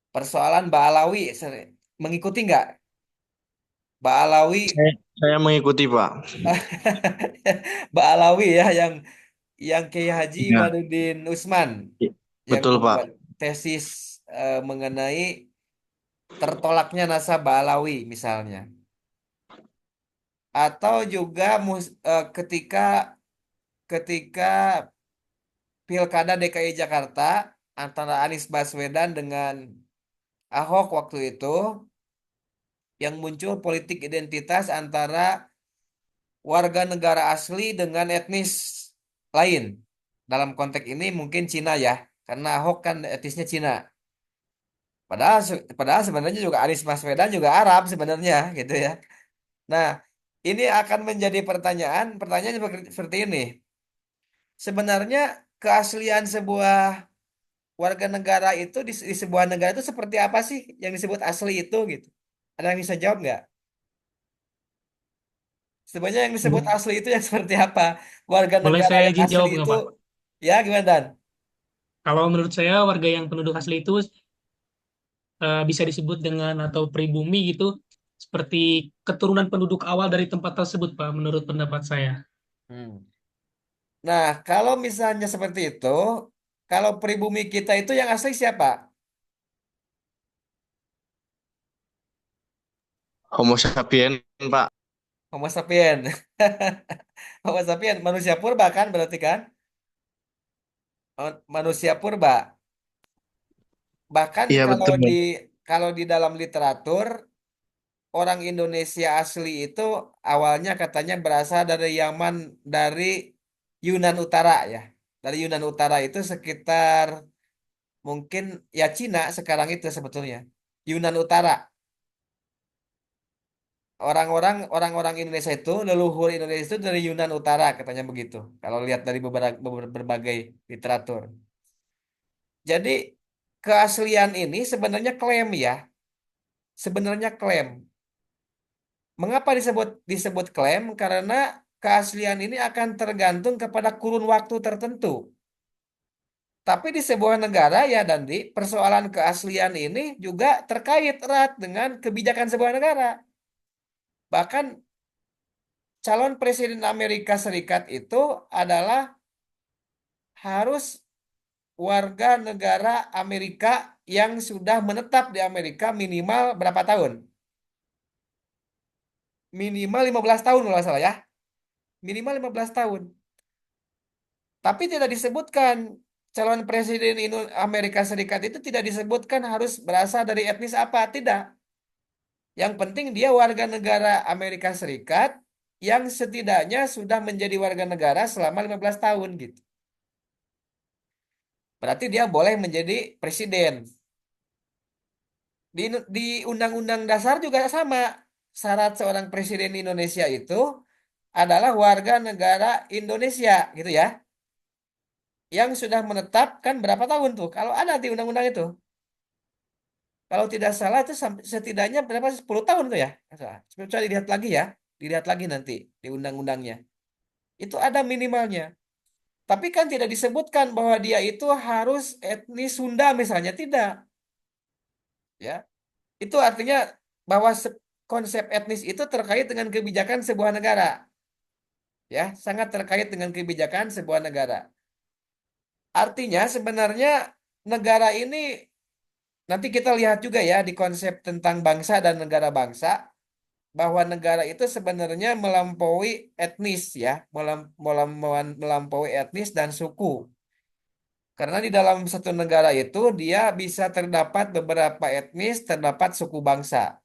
persoalan Ba'alawi. Mengikuti nggak? Ba'alawi, Saya mengikuti, Pak. Ba'alawi ya yang Kiai Haji Ya, Imaduddin Usman yang betul, Pak. membuat tesis mengenai tertolaknya nasab Ba'alawi misalnya. Atau juga ketika ketika Pilkada DKI Jakarta antara Anies Baswedan dengan Ahok waktu itu yang muncul politik identitas antara warga negara asli dengan etnis lain. Dalam konteks ini mungkin Cina ya, karena Ahok kan etnisnya Cina. Padahal sebenarnya juga Anies Baswedan juga Arab sebenarnya gitu ya. Nah, ini akan menjadi pertanyaan seperti ini. Sebenarnya keaslian sebuah warga negara itu di sebuah negara itu seperti apa sih yang disebut asli itu gitu? Ada yang bisa jawab nggak? Sebenarnya yang disebut Bo- asli itu yang seperti apa? Warga Boleh negara saya yang izin asli jawab nggak, itu Pak? ya gimana Dan? Kalau menurut saya warga yang penduduk asli itu bisa disebut dengan atau pribumi gitu, seperti keturunan penduduk awal dari tempat tersebut, Pak, menurut pendapat saya. Hmm. Nah, kalau misalnya seperti itu, kalau pribumi kita itu yang asli siapa? Homo sapien, Pak. Homo sapien. Homo sapien, manusia purba kan berarti kan? Manusia purba. Bahkan Iya kalau betul. di dalam literatur orang Indonesia asli itu awalnya katanya berasal dari Yaman, dari Yunan Utara ya. Dari Yunan Utara itu sekitar mungkin ya Cina sekarang itu sebetulnya. Yunan Utara. Orang-orang Indonesia itu leluhur Indonesia itu dari Yunan Utara katanya begitu. Kalau lihat dari berbagai literatur. Jadi keaslian ini sebenarnya klaim ya. Sebenarnya klaim. Mengapa disebut disebut klaim? Karena keaslian ini akan tergantung kepada kurun waktu tertentu. Tapi di sebuah negara ya Dandi, persoalan keaslian ini juga terkait erat dengan kebijakan sebuah negara. Bahkan calon presiden Amerika Serikat itu adalah harus warga negara Amerika yang sudah menetap di Amerika minimal berapa tahun? Minimal 15 tahun kalau nggak salah ya. Minimal 15 tahun. Tapi tidak disebutkan calon presiden Amerika Serikat itu tidak disebutkan harus berasal dari etnis apa, tidak. Yang penting dia warga negara Amerika Serikat yang setidaknya sudah menjadi warga negara selama 15 tahun gitu. Berarti dia boleh menjadi presiden. Di Undang-Undang Dasar juga sama. Syarat seorang presiden Indonesia itu adalah warga negara Indonesia gitu ya. Yang sudah menetapkan berapa tahun tuh? Kalau ada di undang-undang itu. Kalau tidak salah itu setidaknya berapa 10 tahun tuh ya. Coba dilihat lagi ya. Dilihat lagi nanti di undang-undangnya. Itu ada minimalnya. Tapi kan tidak disebutkan bahwa dia itu harus etnis Sunda misalnya. Tidak. Ya. Itu artinya bahwa konsep etnis itu terkait dengan kebijakan sebuah negara. Ya, sangat terkait dengan kebijakan sebuah negara. Artinya sebenarnya negara ini nanti kita lihat juga ya di konsep tentang bangsa dan negara bangsa bahwa negara itu sebenarnya melampaui etnis ya, melampaui etnis dan suku. Karena di dalam satu negara itu dia bisa terdapat beberapa etnis, terdapat suku bangsa.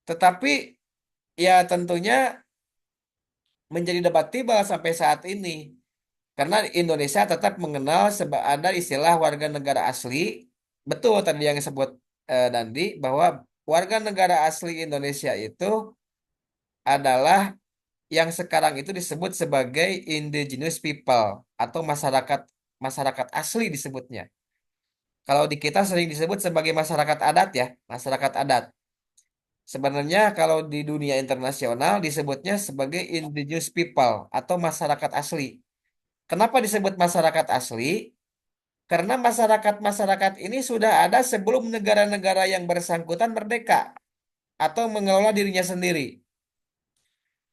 Tetapi ya tentunya menjadi debatable sampai saat ini. Karena Indonesia tetap mengenal ada istilah warga negara asli. Betul tadi yang disebut Nandi bahwa warga negara asli Indonesia itu adalah yang sekarang itu disebut sebagai indigenous people atau masyarakat masyarakat asli disebutnya. Kalau di kita sering disebut sebagai masyarakat adat ya, masyarakat adat. Sebenarnya kalau di dunia internasional disebutnya sebagai indigenous people atau masyarakat asli. Kenapa disebut masyarakat asli? Karena masyarakat-masyarakat ini sudah ada sebelum negara-negara yang bersangkutan merdeka atau mengelola dirinya sendiri.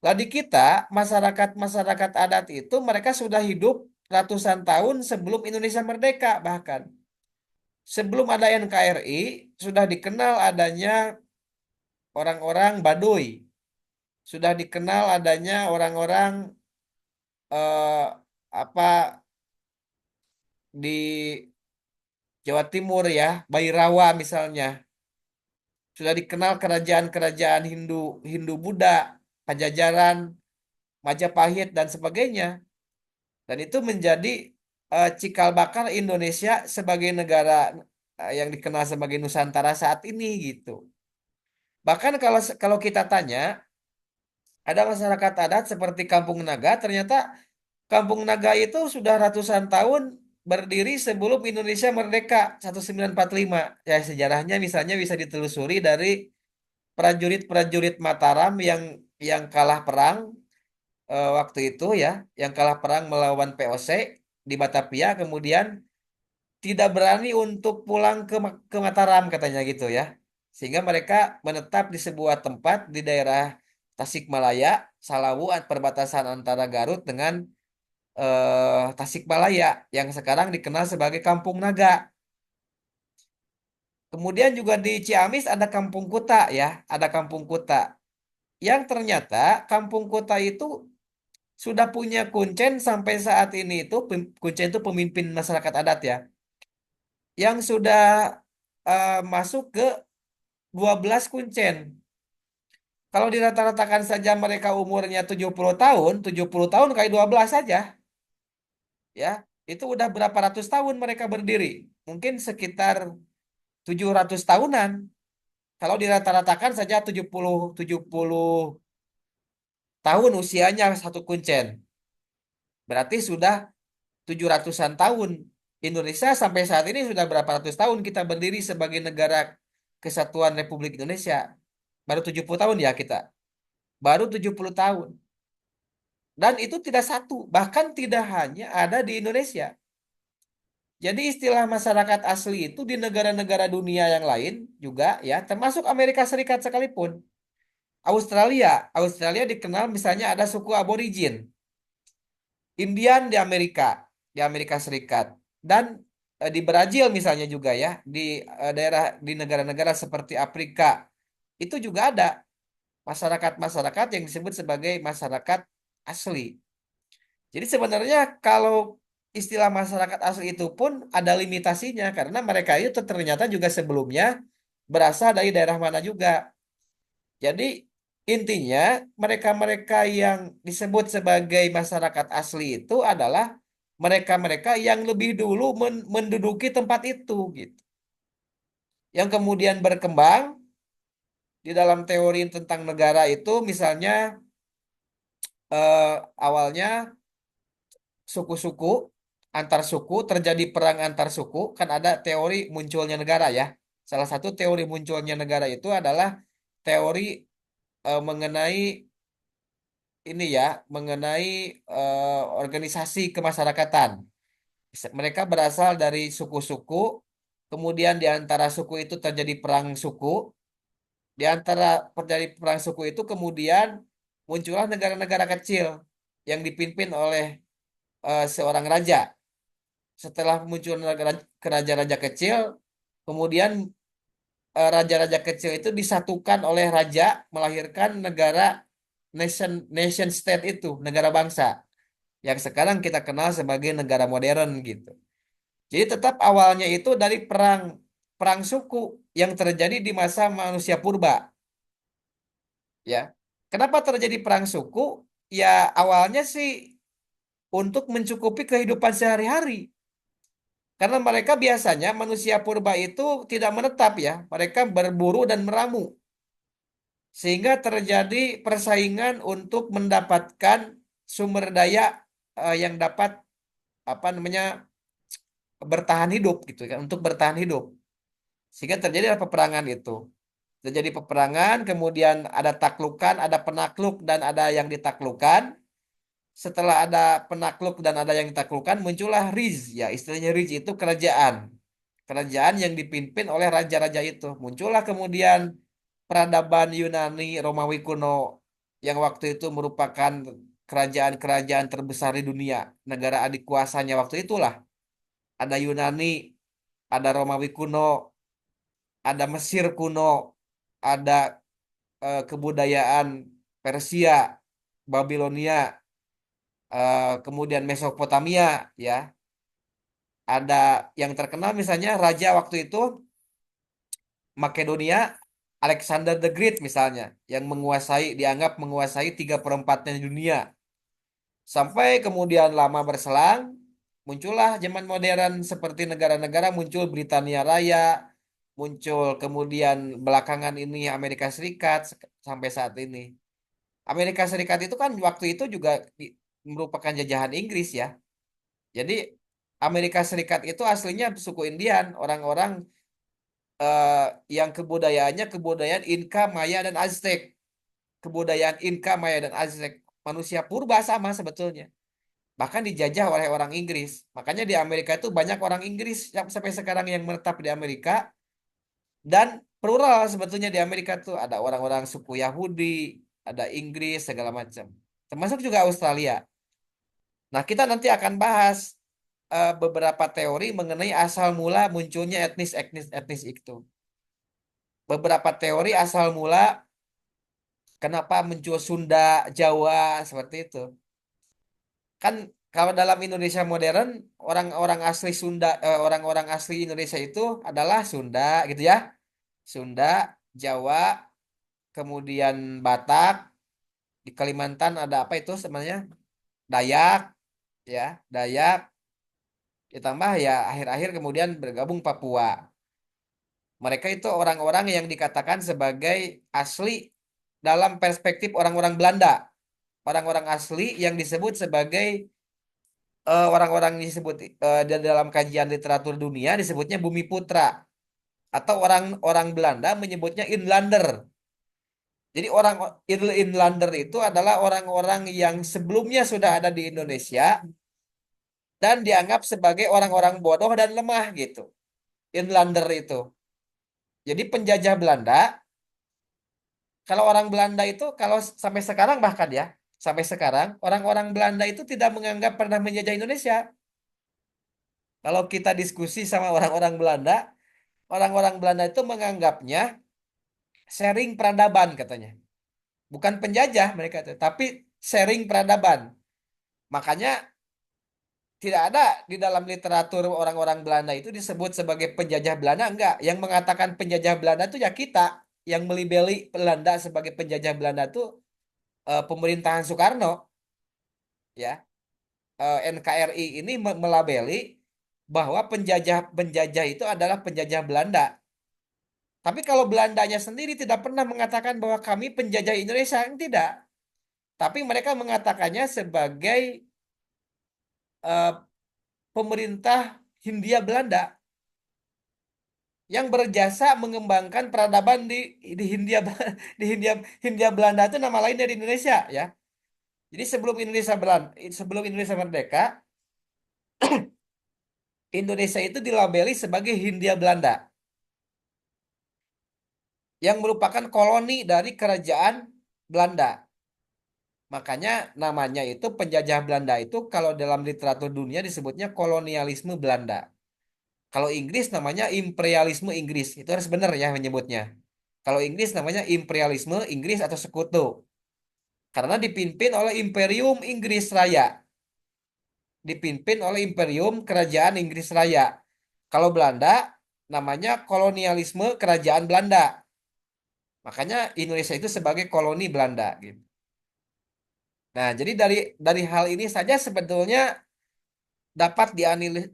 Lah di kita, masyarakat-masyarakat adat itu mereka sudah hidup ratusan tahun sebelum Indonesia merdeka bahkan. Sebelum ada NKRI, sudah dikenal adanya orang-orang Baduy. Sudah dikenal adanya orang-orang eh, apa di Jawa Timur ya, Bairawa misalnya. Sudah dikenal kerajaan-kerajaan Hindu, Hindu-Buddha, Pajajaran, Majapahit dan sebagainya. Dan itu menjadi cikal bakal Indonesia sebagai negara yang dikenal sebagai Nusantara saat ini gitu. Bahkan kalau kita tanya, ada masyarakat adat seperti Kampung Naga, ternyata Kampung Naga itu sudah ratusan tahun berdiri sebelum Indonesia merdeka 1945. Ya sejarahnya misalnya bisa ditelusuri dari prajurit-prajurit Mataram yang kalah perang waktu itu ya, yang kalah perang melawan POC di Batavia, kemudian tidak berani untuk pulang ke Mataram katanya gitu ya. Sehingga mereka menetap di sebuah tempat di daerah Tasikmalaya, Salawu, perbatasan antara Garut dengan Tasikmalaya yang sekarang dikenal sebagai Kampung Naga. Kemudian juga di Ciamis ada Kampung Kuta ya, ada Kampung Kuta yang ternyata Kampung Kuta itu sudah punya kuncen sampai saat ini itu kuncen itu pemimpin masyarakat adat ya yang sudah masuk ke 12 kuncen. Kalau dirata-ratakan saja mereka umurnya 70 tahun, 70 tahun kali 12 saja ya. Itu udah berapa ratus tahun mereka berdiri? Mungkin sekitar 700 tahunan. Kalau dirata-ratakan saja 70 tahun usianya satu kuncen. Berarti sudah 700-an tahun. Indonesia sampai saat ini sudah berapa ratus tahun kita berdiri sebagai negara kesatuan Republik Indonesia. Baru 70 tahun ya kita. Baru 70 tahun. Dan itu tidak satu, bahkan tidak hanya ada di Indonesia. Jadi istilah masyarakat asli itu di negara-negara dunia yang lain juga ya, termasuk Amerika Serikat sekalipun. Australia dikenal misalnya ada suku aborigin. Indian di Amerika Serikat. Dan di Brazil misalnya juga ya, di daerah di negara-negara seperti Afrika itu juga ada masyarakat-masyarakat yang disebut sebagai masyarakat asli. Jadi sebenarnya kalau istilah masyarakat asli itu pun ada limitasinya karena mereka itu ternyata juga sebelumnya berasal dari daerah mana juga. Jadi intinya mereka-mereka yang disebut sebagai masyarakat asli itu adalah mereka-mereka yang lebih dulu menduduki tempat itu gitu. Yang kemudian berkembang di dalam teori tentang negara itu misalnya awalnya suku-suku antar suku terjadi perang antar suku kan ada teori munculnya negara ya. Salah satu teori munculnya negara itu adalah teori mengenai ini ya, mengenai organisasi kemasyarakatan. Mereka berasal dari suku-suku, kemudian di antara suku itu terjadi perang suku, di antara terjadi perang suku itu kemudian muncullah negara-negara kecil yang dipimpin oleh seorang raja. Setelah muncul raja-raja kecil, kemudian raja-raja kecil itu disatukan oleh raja melahirkan negara nation nation state itu, negara bangsa yang sekarang kita kenal sebagai negara modern gitu. Jadi tetap awalnya itu dari perang perang suku yang terjadi di masa manusia purba, ya. Kenapa terjadi perang suku? Ya awalnya sih untuk mencukupi kehidupan sehari-hari. Karena mereka biasanya manusia purba itu tidak menetap ya, mereka berburu dan meramu. Sehingga terjadi persaingan untuk mendapatkan sumber daya yang dapat apa namanya bertahan hidup gitu kan, untuk bertahan hidup. Sehingga terjadi peperangan itu. Terjadi peperangan, kemudian ada taklukan, ada penakluk dan ada yang ditaklukkan. Setelah ada penakluk dan ada yang ditaklukkan, muncullah Riz ya, istilahnya Riz itu kerajaan. Kerajaan yang dipimpin oleh raja-raja itu. Muncullah kemudian peradaban Yunani Romawi kuno yang waktu itu merupakan kerajaan-kerajaan terbesar di dunia, negara adik kuasanya waktu itulah. Ada Yunani, ada Romawi kuno, ada Mesir kuno, ada kebudayaan Persia, Babilonia, kemudian Mesopotamia, ya. Ada yang terkenal misalnya raja waktu itu Makedonia, Alexander the Great misalnya, yang dianggap menguasai 3/4 dunia. Sampai kemudian lama berselang, muncullah zaman modern seperti negara-negara muncul Britania Raya, muncul kemudian belakangan ini Amerika Serikat sampai saat ini. Amerika Serikat itu kan waktu itu juga merupakan jajahan Inggris ya. Jadi Amerika Serikat itu aslinya suku Indian, orang-orang eh, yang kebudayaannya kebudayaan Inka, Maya, dan Aztec. Kebudayaan Inka, Maya, dan Aztec. Manusia purba sama sebetulnya. Bahkan dijajah oleh orang Inggris. Makanya di Amerika itu banyak orang Inggris yang sampai sekarang yang menetap di Amerika. Dan plural sebetulnya di Amerika tuh ada orang-orang suku Yahudi, ada Inggris, segala macam. Termasuk juga Australia. Nah, kita nanti akan bahas beberapa teori mengenai asal mula munculnya etnis itu. Beberapa teori asal mula kenapa muncul Sunda, Jawa, seperti itu. Kan kalau dalam Indonesia modern, orang-orang asli Sunda, orang-orang asli Indonesia itu adalah Sunda, gitu ya. Sunda, Jawa, kemudian Batak, di Kalimantan ada apa itu sebenarnya? Dayak, ya, Dayak, ditambah ya akhir-akhir kemudian bergabung Papua. Mereka itu orang-orang yang dikatakan sebagai asli dalam perspektif orang-orang Belanda. Orang-orang asli yang disebut sebagai orang-orang disebut di dalam kajian literatur dunia disebutnya Bumi Putra atau orang-orang Belanda menyebutnya Inlander. Jadi orang Inlander itu adalah orang-orang yang sebelumnya sudah ada di Indonesia dan dianggap sebagai orang-orang bodoh dan lemah gitu. Inlander itu. Jadi penjajah Belanda, kalau orang Belanda itu kalau sampai sekarang bahkan ya, sampai sekarang orang-orang Belanda itu tidak menganggap pernah menjajah Indonesia. Kalau kita diskusi sama orang-orang Belanda, orang-orang Belanda itu menganggapnya sharing peradaban katanya. Bukan penjajah mereka itu, tapi sharing peradaban. Makanya tidak ada di dalam literatur orang-orang Belanda itu disebut sebagai penjajah Belanda, enggak. Yang mengatakan penjajah Belanda itu ya kita. Yang melibeli Belanda sebagai penjajah Belanda itu pemerintahan Soekarno, ya. NKRI ini melabeli bahwa penjajah itu adalah penjajah Belanda. Tapi kalau Belandanya sendiri tidak pernah mengatakan bahwa kami penjajah Indonesia, tidak. Tapi mereka mengatakannya sebagai eh, pemerintah Hindia Belanda yang berjasa mengembangkan peradaban di Hindia di Hindia Belanda itu nama lain dari Indonesia, ya. Jadi sebelum Indonesia merdeka, Indonesia itu dilabeli sebagai Hindia Belanda yang merupakan koloni dari kerajaan Belanda. Makanya namanya itu penjajah Belanda itu kalau dalam literatur dunia disebutnya kolonialisme Belanda. Kalau Inggris namanya imperialisme Inggris. Itu harus benar ya menyebutnya. Kalau Inggris namanya imperialisme Inggris atau sekutu. Karena dipimpin oleh Imperium Inggris Raya. Dipimpin oleh Imperium Kerajaan Inggris Raya. Kalau Belanda namanya kolonialisme Kerajaan Belanda. Makanya Indonesia itu sebagai koloni Belanda gitu. Nah, jadi dari hal ini saja sebetulnya dapat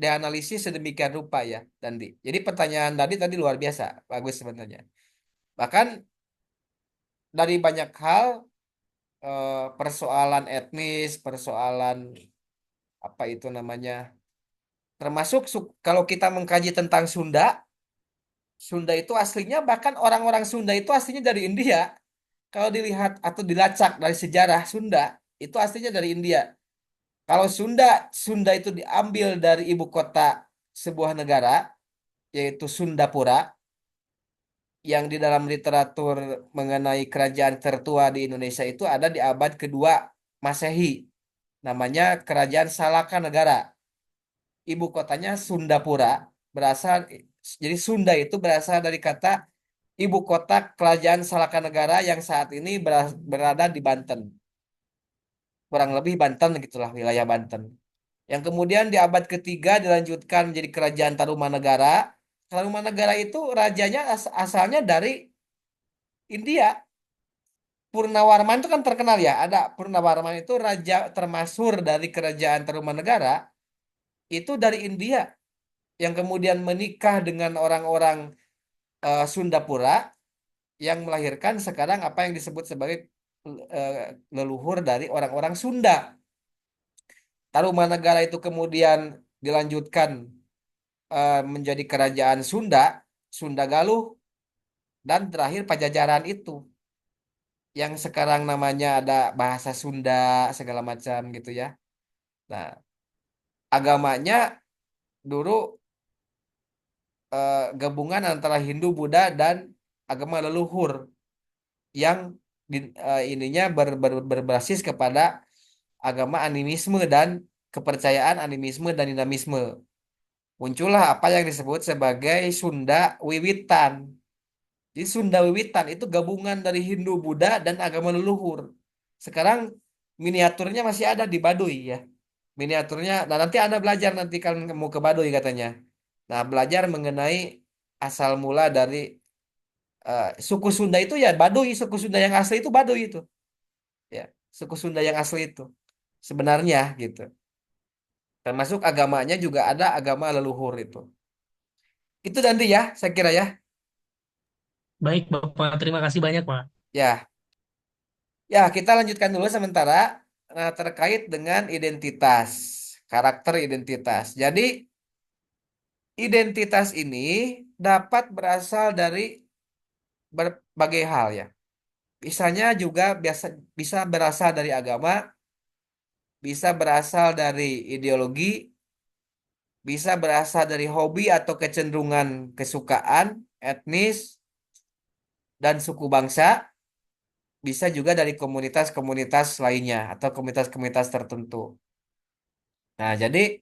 dianalisis sedemikian rupa ya, Dandi. Jadi pertanyaan tadi luar biasa, bagus sebenarnya. Bahkan dari banyak hal persoalan etnis, persoalan apa itu namanya, termasuk kalau kita mengkaji tentang Sunda, Sunda itu aslinya bahkan orang-orang Sunda itu aslinya dari India. Kalau dilihat atau dilacak dari sejarah Sunda, itu aslinya dari India. Kalau Sunda itu diambil dari ibu kota sebuah negara, yaitu Sundapura, yang di dalam literatur mengenai kerajaan tertua di Indonesia itu ada di abad kedua Masehi. Namanya Kerajaan Salaka Negara. Ibu kotanya Sundapura, berasal jadi Sunda itu berasal dari kata ibu kota Kerajaan Salaka Negara yang saat ini berada di Banten. Kurang lebih Banten gitulah wilayah Banten. Yang kemudian di abad ketiga dilanjutkan menjadi Kerajaan Tarumanegara. Tarumanegara itu rajanya asalnya dari India. Purnawarman itu kan terkenal ya. Ada Purnawarman itu raja termasyhur dari Kerajaan Tarumanegara. Itu dari India. Yang kemudian menikah dengan orang-orang Sundapura. Yang melahirkan sekarang apa yang disebut sebagai eh, leluhur dari orang-orang Sunda. Tarumanegara itu kemudian dilanjutkan menjadi kerajaan Sunda, Sunda Galuh, dan terakhir Pajajaran itu yang sekarang namanya ada bahasa Sunda segala macam gitu ya. Nah, agamanya dulu gabungan antara Hindu, Buddha, dan agama leluhur yang ininya berbasis kepada agama animisme dan kepercayaan animisme dan dinamisme. Muncullah apa yang disebut sebagai Sunda Wiwitan. Jadi Sunda Wiwitan itu gabungan dari Hindu, Buddha, dan agama leluhur. Sekarang miniaturnya masih ada di Baduy ya. Miniaturnya, nah nanti Anda belajar nanti kan mau ke Baduy katanya. Nah, belajar mengenai asal mula dari suku Sunda itu ya Baduy, suku Sunda yang asli itu Baduy itu. Ya, suku Sunda yang asli itu sebenarnya gitu. Termasuk agamanya juga ada agama leluhur itu. Itu nanti ya, saya kira ya. Baik, Bapak. Terima kasih banyak, Pak. Ya, ya kita lanjutkan dulu sementara terkait dengan identitas, karakter identitas. Jadi, identitas ini dapat berasal dari berbagai hal ya. Misalnya juga biasa bisa berasal dari agama, bisa berasal dari ideologi, bisa berasal dari hobi atau kecenderungan kesukaan, etnis, dan suku bangsa, bisa juga dari komunitas-komunitas lainnya atau komunitas-komunitas tertentu. Nah, jadi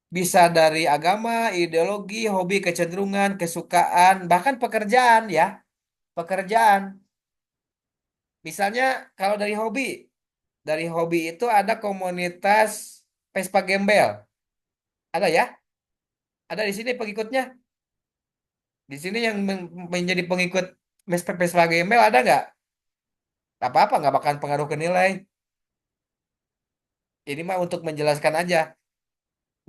bisa dari agama, ideologi, hobi, kecenderungan, kesukaan, bahkan pekerjaan ya. Pekerjaan. Misalnya kalau dari hobi itu ada komunitas Vespa Gembel. Ada ya? Ada di sini pengikutnya. Di sini yang menjadi pengikut Vespa Gembel ada nggak? Nggak apa-apa, nggak bakalan pengaruh ke nilai. Ini mah untuk menjelaskan aja.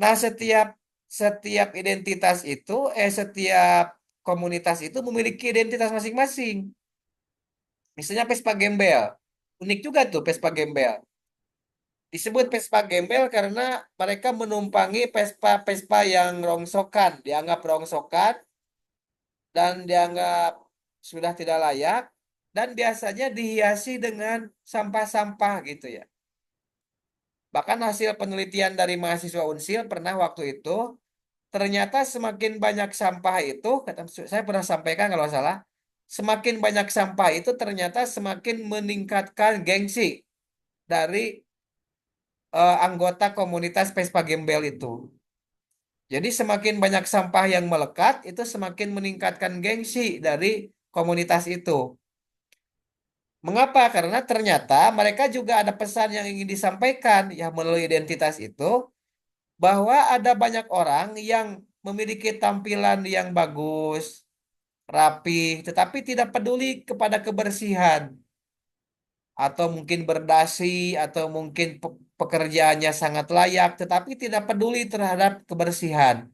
Nah, setiap setiap identitas itu, setiap komunitas itu memiliki identitas masing-masing. Misalnya Vespa Gembel. Unik juga tuh Vespa Gembel. Disebut Vespa Gembel karena mereka menumpangi Vespa-Vespa yang rongsokan, dianggap rongsokan dan dianggap sudah tidak layak dan biasanya dihiasi dengan sampah-sampah gitu ya. Bahkan hasil penelitian dari mahasiswa Unsil pernah waktu itu ternyata semakin banyak sampah itu, saya pernah sampaikan kalau nggak salah, semakin banyak sampah itu ternyata semakin meningkatkan gengsi dari anggota komunitas Vespa Gembel itu. Jadi semakin banyak sampah yang melekat, itu semakin meningkatkan gengsi dari komunitas itu. Mengapa? Karena ternyata mereka juga ada pesan yang ingin disampaikan ya melalui identitas itu, bahwa ada banyak orang yang memiliki tampilan yang bagus, rapi, tetapi tidak peduli kepada kebersihan, atau mungkin berdasi, atau mungkin pekerjaannya sangat layak, tetapi tidak peduli terhadap kebersihan,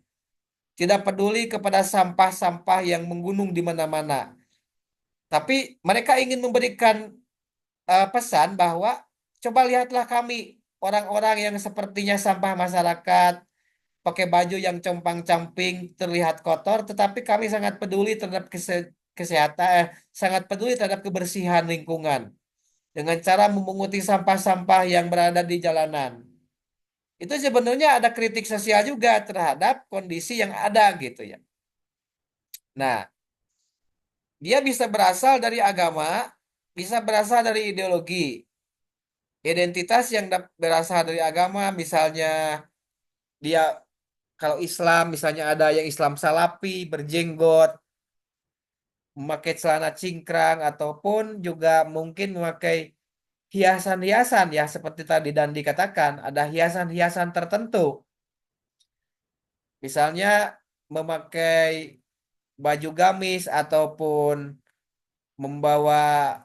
tidak peduli kepada sampah-sampah yang menggunung di mana-mana. Tapi mereka ingin memberikan pesan bahwa coba lihatlah kami, orang-orang yang sepertinya sampah masyarakat, pakai baju yang compang-camping, terlihat kotor, tetapi kami sangat peduli terhadap kesehatan, sangat peduli terhadap kebersihan lingkungan dengan cara memunguti sampah-sampah yang berada di jalanan. Itu sebenarnya ada kritik sosial juga terhadap kondisi yang ada gitu ya. Nah, dia bisa berasal dari agama, bisa berasal dari ideologi. Identitas yang berasal dari agama, misalnya dia kalau Islam, misalnya ada yang Islam salafi, berjenggot, memakai celana cingkrang, ataupun juga mungkin memakai hiasan-hiasan ya seperti tadi dan dikatakan ada hiasan-hiasan tertentu. Misalnya memakai baju gamis ataupun membawa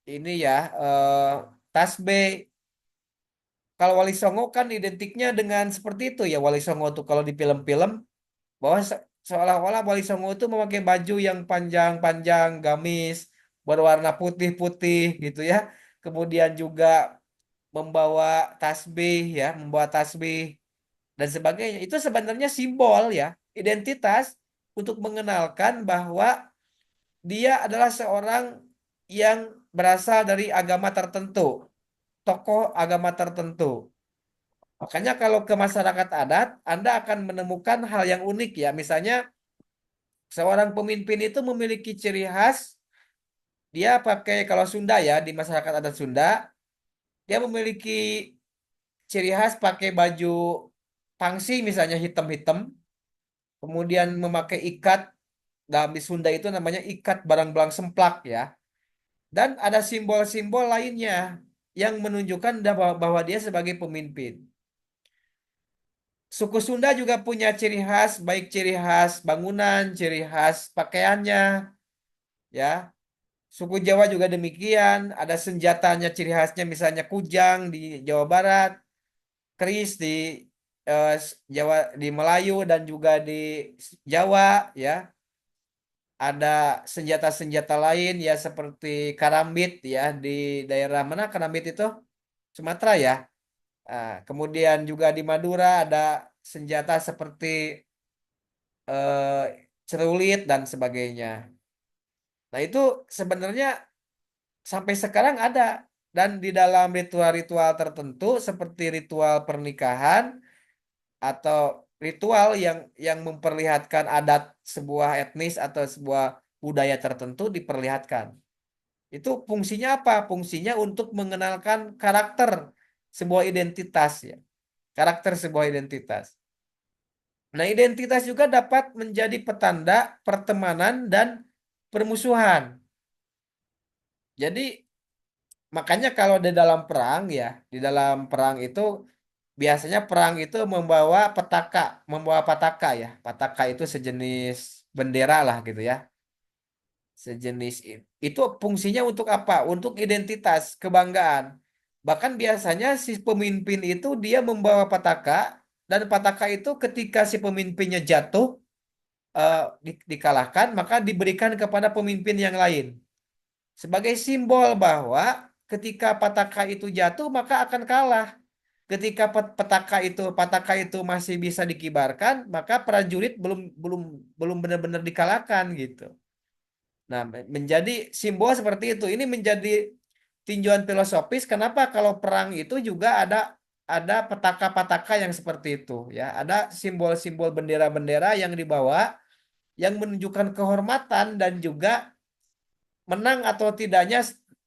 ini ya tasbih. Kalau Wali Songo kan identiknya dengan seperti itu ya Wali Songo tuh kalau di film-film bahwa seolah-olah Wali Songo itu memakai baju yang panjang-panjang, gamis, berwarna putih-putih gitu ya. Kemudian juga membawa tasbih ya, membawa tasbih dan sebagainya. Itu sebenarnya simbol ya, identitas untuk mengenalkan bahwa dia adalah seorang yang berasal dari agama tertentu, tokoh agama tertentu. Makanya kalau ke masyarakat adat, Anda akan menemukan hal yang unik ya. Misalnya seorang pemimpin itu memiliki ciri khas, dia pakai kalau Sunda ya, di masyarakat adat Sunda, dia memiliki ciri khas pakai baju pangsi misalnya hitam-hitam, kemudian memakai ikat, dalam di Sunda itu namanya ikat barang belang semplak ya. Dan ada simbol-simbol lainnya yang menunjukkan bahwa dia sebagai pemimpin. Suku Sunda juga punya ciri khas, baik ciri khas bangunan, ciri khas pakaiannya, ya. Suku Jawa juga demikian, ada senjatanya ciri khasnya misalnya kujang di Jawa Barat, keris di Jawa di Melayu dan juga di Jawa, ya. Ada senjata-senjata lain ya seperti karambit ya di daerah mana karambit itu? Sumatera ya. Kemudian juga di Madura ada senjata seperti celurit dan sebagainya. Nah, itu sebenarnya sampai sekarang ada dan di dalam ritual-ritual tertentu seperti ritual pernikahan atau ritual yang memperlihatkan adat sebuah etnis atau sebuah budaya tertentu diperlihatkan. Itu fungsinya apa? Fungsinya untuk mengenalkan karakter sebuah identitas ya. Karakter sebuah identitas. Nah, identitas juga dapat menjadi petanda pertemanan dan permusuhan. Jadi, makanya kalau di dalam perang ya, di dalam perang itu biasanya perang itu membawa pataka ya. Pataka itu sejenis bendera lah gitu ya. Itu fungsinya untuk apa? Untuk identitas, kebanggaan. Bahkan biasanya si pemimpin itu dia membawa pataka dan pataka itu ketika si pemimpinnya jatuh dikalahkan maka diberikan kepada pemimpin yang lain sebagai simbol bahwa ketika pataka itu jatuh maka akan kalah. Ketika pataka itu masih bisa dikibarkan, maka prajurit belum belum belum benar-benar dikalahkan gitu. Nah, menjadi simbol seperti itu. Ini menjadi tinjauan filosofis kenapa kalau perang itu juga ada petaka-petaka yang seperti itu ya. Ada simbol-simbol bendera-bendera yang dibawa yang menunjukkan kehormatan dan juga menang atau tidaknya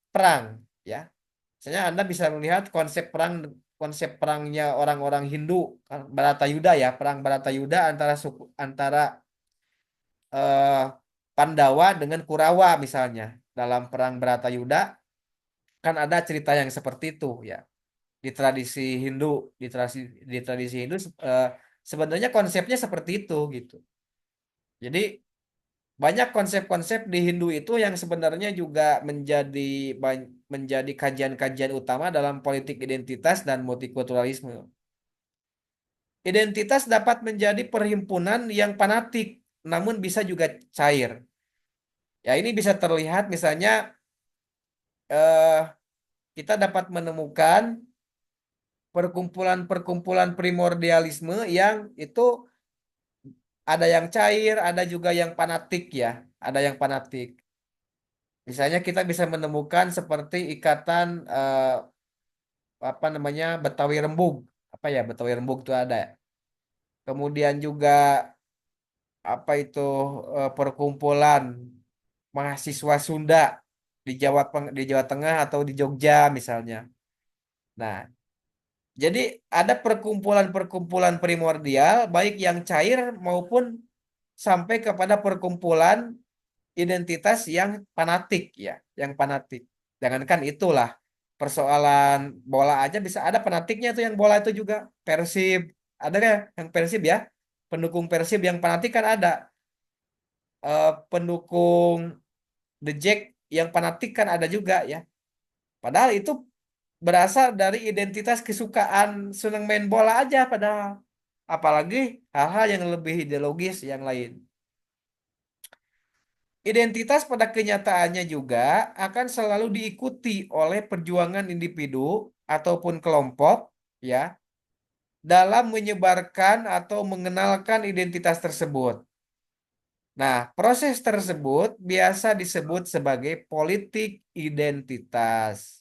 perang ya. Misalnya Anda bisa melihat konsep perangnya orang-orang Hindu Baratayuda ya, perang Baratayuda antara eh, Pandawa dengan Kurawa misalnya. Dalam perang Baratayuda kan ada cerita yang seperti itu ya. Di tradisi Hindu, di tradisi Hindu eh, sebenarnya konsepnya seperti itu gitu. Jadi banyak konsep-konsep di Hindu itu yang sebenarnya juga menjadi kajian-kajian utama dalam politik identitas dan multikulturalisme. Identitas dapat menjadi perhimpunan yang fanatik, namun bisa juga cair. Ya, ini bisa terlihat misalnya eh, kita dapat menemukan perkumpulan-perkumpulan primordialisme yang itu ada yang cair, ada juga yang fanatik ya, ada yang fanatik. Misalnya kita bisa menemukan seperti ikatan apa namanya Betawi Rembug. Apa ya Betawi Rembug itu ada. Kemudian juga apa itu perkumpulan mahasiswa Sunda di Jawa Tengah atau di Jogja misalnya. Nah, jadi ada perkumpulan-perkumpulan primordial baik yang cair maupun sampai kepada perkumpulan identitas yang fanatik ya, yang fanatik. Jangankan itulah persoalan bola aja bisa ada fanatiknya tuh yang bola itu juga. Persib, ada kan yang Persib ya? Pendukung Persib yang fanatik kan ada. Pendukung The Jack yang fanatik kan ada juga ya. Padahal itu berasal dari identitas kesukaan senang main bola aja padahal. Apalagi hal-hal yang lebih ideologis yang lain. Identitas pada kenyataannya juga akan selalu diikuti oleh perjuangan individu ataupun kelompok ya dalam menyebarkan atau mengenalkan identitas tersebut. Nah, proses tersebut biasa disebut sebagai politik identitas.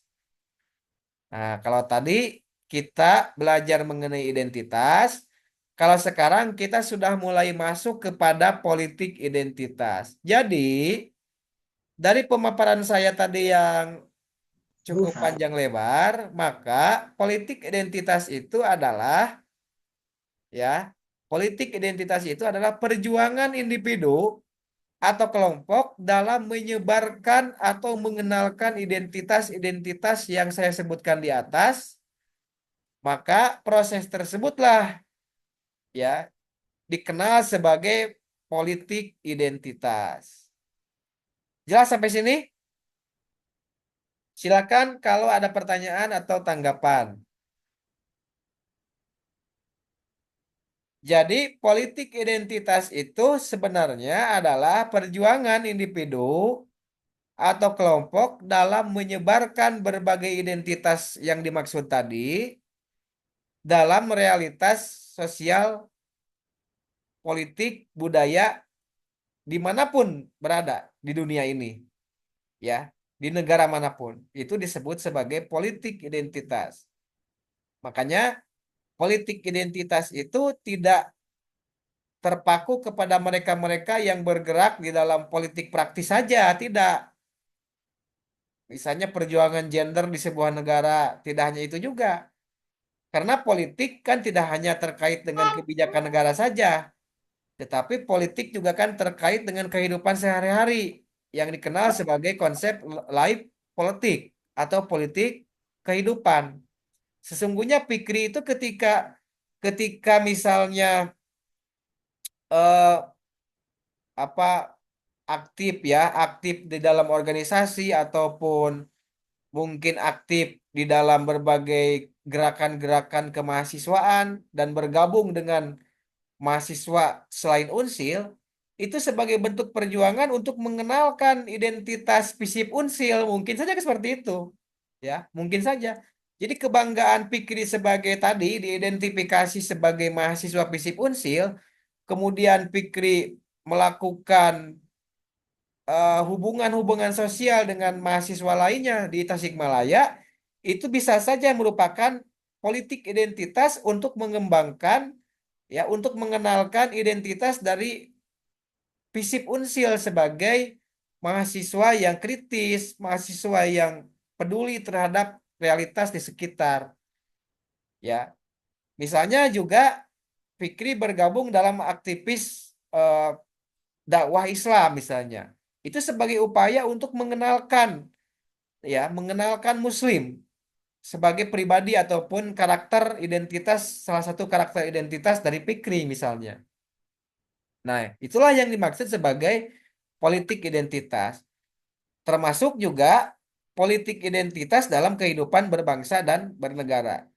Nah, kalau tadi kita belajar mengenai identitas, kalau sekarang kita sudah mulai masuk kepada politik identitas. Jadi, dari pemaparan saya tadi yang cukup panjang lebar, maka politik identitas itu adalah ya, politik identitas itu adalah perjuangan individu atau kelompok dalam menyebarkan atau mengenalkan identitas-identitas yang saya sebutkan di atas, maka proses tersebutlah ya dikenal sebagai politik identitas. Jelas sampai sini? Silakan kalau ada pertanyaan atau tanggapan. Jadi, politik identitas itu sebenarnya adalah perjuangan individu atau kelompok dalam menyebarkan berbagai identitas yang dimaksud tadi dalam realitas sosial, politik, budaya dimanapun berada di dunia ini, ya, di negara manapun. Itu disebut sebagai politik identitas. Makanya, politik identitas itu tidak terpaku kepada mereka-mereka yang bergerak di dalam politik praktis saja, tidak. Misalnya perjuangan gender di sebuah negara, tidak hanya itu juga. Karena politik kan tidak hanya terkait dengan kebijakan negara saja, tetapi politik juga kan terkait dengan kehidupan sehari-hari yang dikenal sebagai konsep life politik atau politik kehidupan. Sesungguhnya Fikri itu ketika ketika misalnya eh, apa aktif ya, aktif di dalam organisasi ataupun mungkin aktif di dalam berbagai gerakan-gerakan kemahasiswaan dan bergabung dengan mahasiswa selain Unsil, itu sebagai bentuk perjuangan untuk mengenalkan identitas FISIP Unsil, mungkin saja seperti itu. Ya, mungkin saja. Jadi kebanggaan Fikri sebagai tadi diidentifikasi sebagai mahasiswa FISIP Unsil, kemudian Fikri melakukan hubungan-hubungan sosial dengan mahasiswa lainnya di Tasikmalaya, itu bisa saja merupakan politik identitas untuk mengembangkan ya, untuk mengenalkan identitas dari FISIP Unsil sebagai mahasiswa yang kritis, mahasiswa yang peduli terhadap realitas di sekitar. Ya, misalnya juga Fikri bergabung dalam aktivis dakwah Islam misalnya. Itu sebagai upaya untuk mengenalkan Muslim sebagai pribadi ataupun karakter identitas, salah satu karakter identitas dari Fikri misalnya. Nah, itulah yang dimaksud sebagai politik identitas, termasuk juga politik identitas dalam kehidupan berbangsa dan bernegara.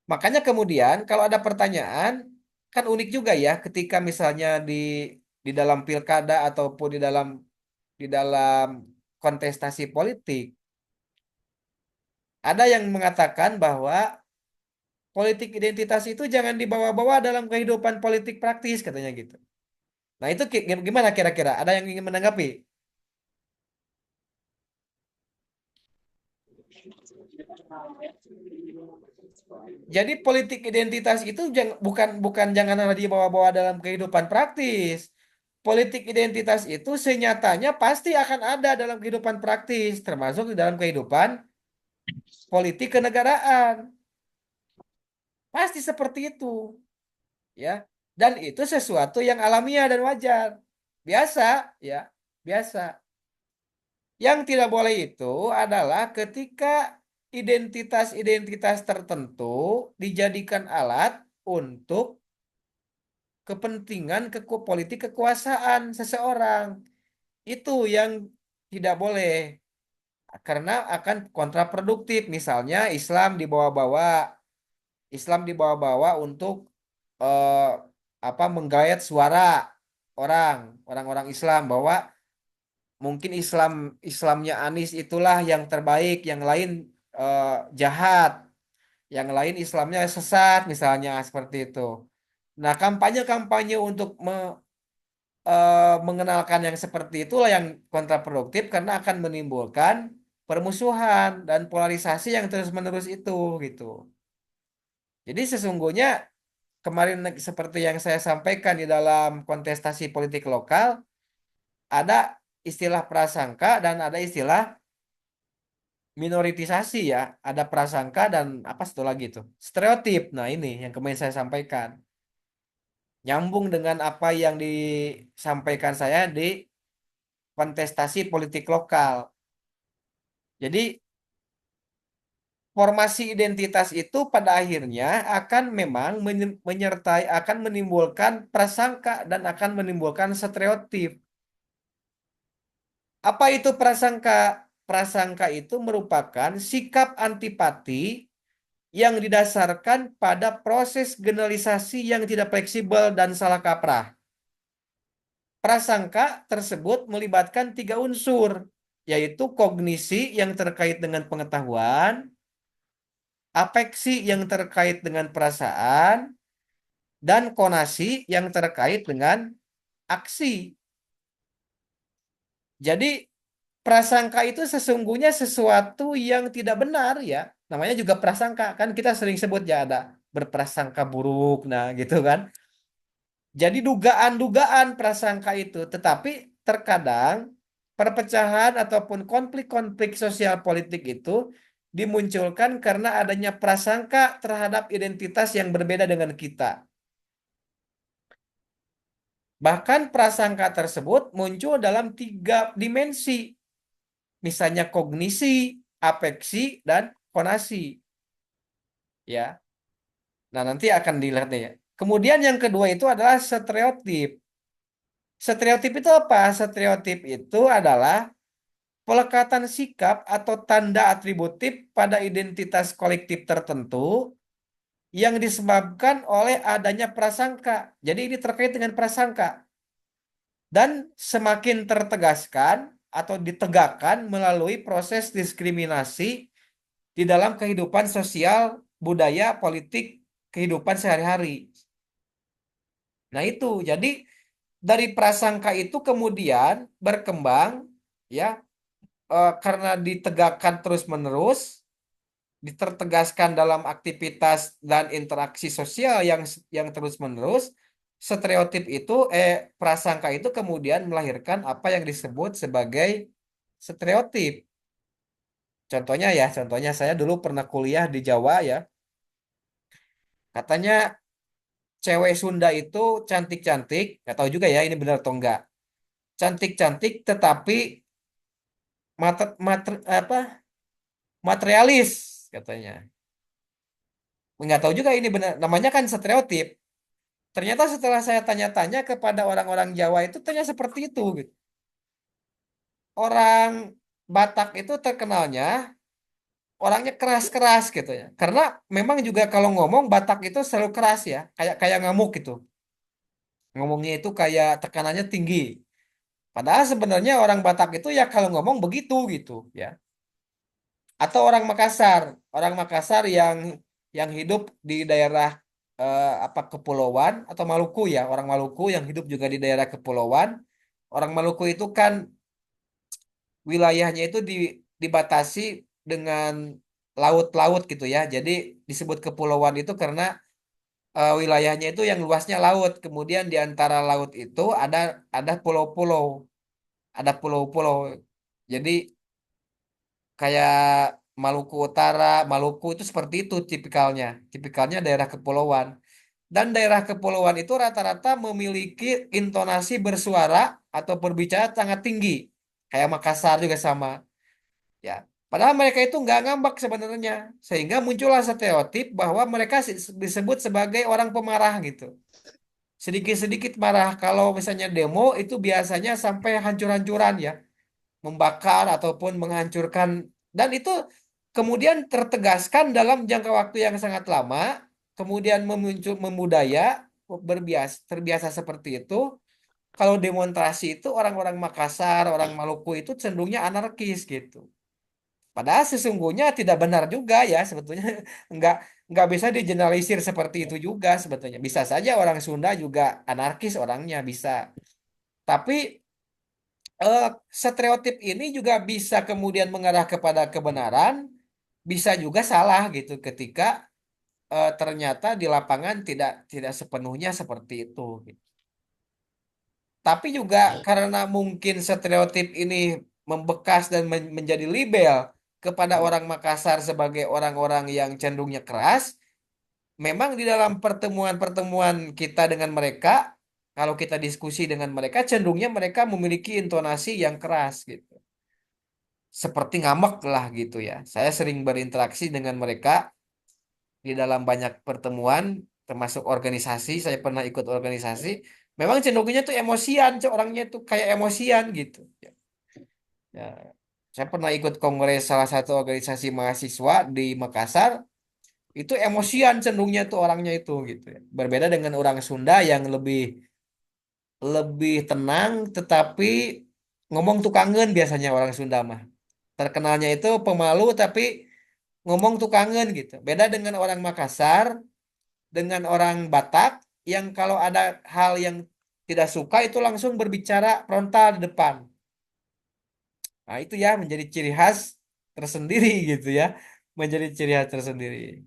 Makanya kemudian kalau ada pertanyaan, kan unik juga ya ketika misalnya di dalam pilkada ataupun di dalam kontestasi politik, ada yang mengatakan bahwa politik identitas itu jangan dibawa-bawa dalam kehidupan politik praktis katanya gitu. Nah, itu gimana kira-kira? Ada yang ingin menanggapi? Jadi politik identitas itu bukan bukan janganlah dibawa-bawa dalam kehidupan praktis. Politik identitas itu senyatanya pasti akan ada dalam kehidupan praktis, termasuk di dalam kehidupan politik kenegaraan. Pasti seperti itu, ya. Dan itu sesuatu yang alamiah dan wajar. Biasa, ya, biasa. Yang tidak boleh itu adalah ketika identitas-identitas tertentu dijadikan alat untuk kepentingan politik kekuasaan seseorang. Itu yang tidak boleh karena akan kontraproduktif. Misalnya Islam dibawa-bawa untuk eh, menggayat suara orang-orang Islam bahwa mungkin Islamnya Anies itulah yang terbaik, yang lain eh, jahat. yang lain Islamnya sesat misalnya seperti itu. Nah, kampanye-kampanye untuk mengenalkan yang seperti itulah yang kontraproduktif karena akan menimbulkan permusuhan dan polarisasi yang terus-menerus itu gitu. Jadi sesungguhnya kemarin seperti yang saya sampaikan di dalam kontestasi politik lokal ada istilah prasangka dan ada istilah minoritisasi ya, ada prasangka dan apa satu lagi tuh? Stereotip. Nah, ini yang kemarin saya sampaikan. Nyambung dengan apa yang disampaikan saya di kontestasi politik lokal. Jadi, formasi identitas itu pada akhirnya akan memang menyertai akan menimbulkan prasangka dan akan menimbulkan stereotip. Apa itu prasangka? Prasangka itu merupakan sikap antipati yang didasarkan pada proses generalisasi yang tidak fleksibel dan salah kaprah. Prasangka tersebut melibatkan tiga unsur, yaitu kognisi yang terkait dengan pengetahuan, afeksi yang terkait dengan perasaan, dan konasi yang terkait dengan aksi. Jadi, prasangka itu sesungguhnya sesuatu yang tidak benar ya. Namanya juga prasangka, kan kita sering sebut ya ada berprasangka buruk, nah gitu kan. Jadi dugaan-dugaan prasangka itu, tetapi terkadang perpecahan ataupun konflik-konflik sosial politik itu dimunculkan karena adanya prasangka terhadap identitas yang berbeda dengan kita. Bahkan prasangka tersebut muncul dalam tiga dimensi, misalnya kognisi, afeksi, dan konasi. Ya, nah nanti akan dilihat ya. Kemudian yang kedua itu adalah stereotip. Stereotip itu apa? Stereotip itu adalah pelekatan sikap atau tanda atributif pada identitas kolektif tertentu yang disebabkan oleh adanya prasangka. Jadi ini terkait dengan prasangka dan semakin tertegaskan atau ditegakkan melalui proses diskriminasi di dalam kehidupan sosial, budaya, politik, kehidupan sehari-hari. Nah itu, jadi dari prasangka itu kemudian berkembang ya karena ditegakkan terus-menerus, ditertegaskan dalam aktivitas dan interaksi sosial yang terus-menerus, stereotip itu prasangka itu kemudian melahirkan apa yang disebut sebagai stereotip. Contohnya saya dulu pernah kuliah di Jawa ya. Katanya cewek Sunda itu cantik-cantik, nggak tahu juga ya ini benar atau enggak. Cantik-cantik tetapi materialis katanya. Nggak tahu juga ini benar. Namanya kan stereotip. Ternyata setelah saya tanya-tanya kepada orang-orang Jawa itu ternyata seperti itu gitu. Orang Batak itu terkenalnya orangnya keras-keras gitu ya. Karena memang juga kalau ngomong Batak itu selalu keras ya, kayak kayak ngamuk gitu. Ngomongnya itu kayak tekanannya tinggi. Padahal sebenarnya orang Batak itu ya kalau ngomong begitu gitu ya. Atau orang Makassar yang hidup di daerah apa kepulauan atau Maluku ya, orang Maluku yang hidup juga di daerah kepulauan. Orang Maluku itu kan wilayahnya itu dibatasi dengan laut-laut gitu ya. Jadi disebut kepulauan itu karena wilayahnya itu yang luasnya laut. Kemudian di antara laut itu ada pulau-pulau, ada pulau-pulau. Jadi kayak Maluku Utara, Maluku itu seperti itu tipikalnya. Tipikalnya daerah kepulauan. Dan daerah kepulauan itu rata-rata memiliki intonasi bersuara atau berbicara sangat tinggi. Kayak Makassar juga sama. Ya, padahal mereka itu nggak ngambek sebenarnya. Sehingga muncullah stereotip bahwa mereka disebut sebagai orang pemarah gitu. Sedikit-sedikit marah. Kalau misalnya demo itu biasanya sampai hancur-hancuran ya, membakar ataupun menghancurkan, dan itu kemudian tertegaskan dalam jangka waktu yang sangat lama, kemudian memudaya, terbiasa seperti itu. Kalau demonstrasi itu orang-orang Makassar, orang Maluku itu cenderungnya anarkis gitu. Padahal sesungguhnya tidak benar juga ya sebetulnya, enggak nggak bisa digeneralisir seperti itu juga sebetulnya. Bisa saja orang Sunda juga anarkis orangnya bisa. Tapi eh, stereotip ini juga bisa kemudian mengarah kepada kebenaran, bisa juga salah gitu ketika ternyata di lapangan tidak tidak sepenuhnya seperti itu, gitu. Tapi juga karena mungkin stereotip ini membekas dan menjadi label kepada orang Makassar sebagai orang-orang yang cenderungnya keras, memang di dalam pertemuan-pertemuan kita dengan mereka, kalau kita diskusi dengan mereka, cenderungnya mereka memiliki intonasi yang keras gitu. Seperti ngambek lah gitu ya. Saya sering berinteraksi dengan mereka di dalam banyak pertemuan, termasuk organisasi. Saya pernah ikut organisasi. Memang cenderungnya tuh emosian, orangnya tuh kayak emosian gitu. Ya, ya. Saya pernah ikut kongres salah satu organisasi mahasiswa di Makassar. Itu emosian cenderungnya tuh orangnya itu gitu ya. Berbeda dengan orang Sunda yang lebih lebih tenang, tetapi ngomong tukangen biasanya orang Sunda mah. Terkenalnya itu pemalu tapi ngomong tukangen gitu. Beda dengan orang Makassar, dengan orang Batak yang kalau ada hal yang tidak suka itu langsung berbicara frontal di depan. Nah, itu ya menjadi ciri khas tersendiri gitu ya. Menjadi ciri khas tersendiri.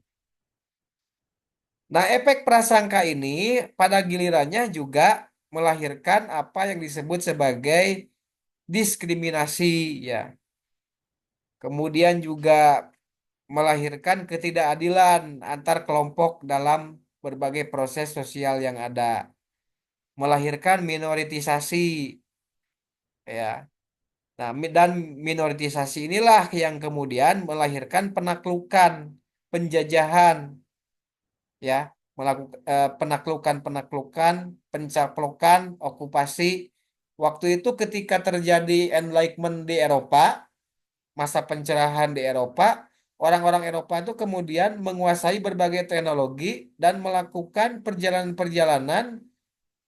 Nah, efek prasangka ini pada gilirannya juga melahirkan apa yang disebut sebagai diskriminasi ya. Kemudian juga melahirkan ketidakadilan antar kelompok dalam berbagai proses sosial yang ada, melahirkan minoritisasi ya. Nah, dan minoritisasi inilah yang kemudian melahirkan penaklukan, penjajahan ya, melakukan penaklukan, pencaplokan, okupasi. Waktu itu ketika terjadi Enlightenment di Eropa, masa pencerahan di Eropa, orang-orang Eropa itu kemudian menguasai berbagai teknologi dan melakukan perjalanan-perjalanan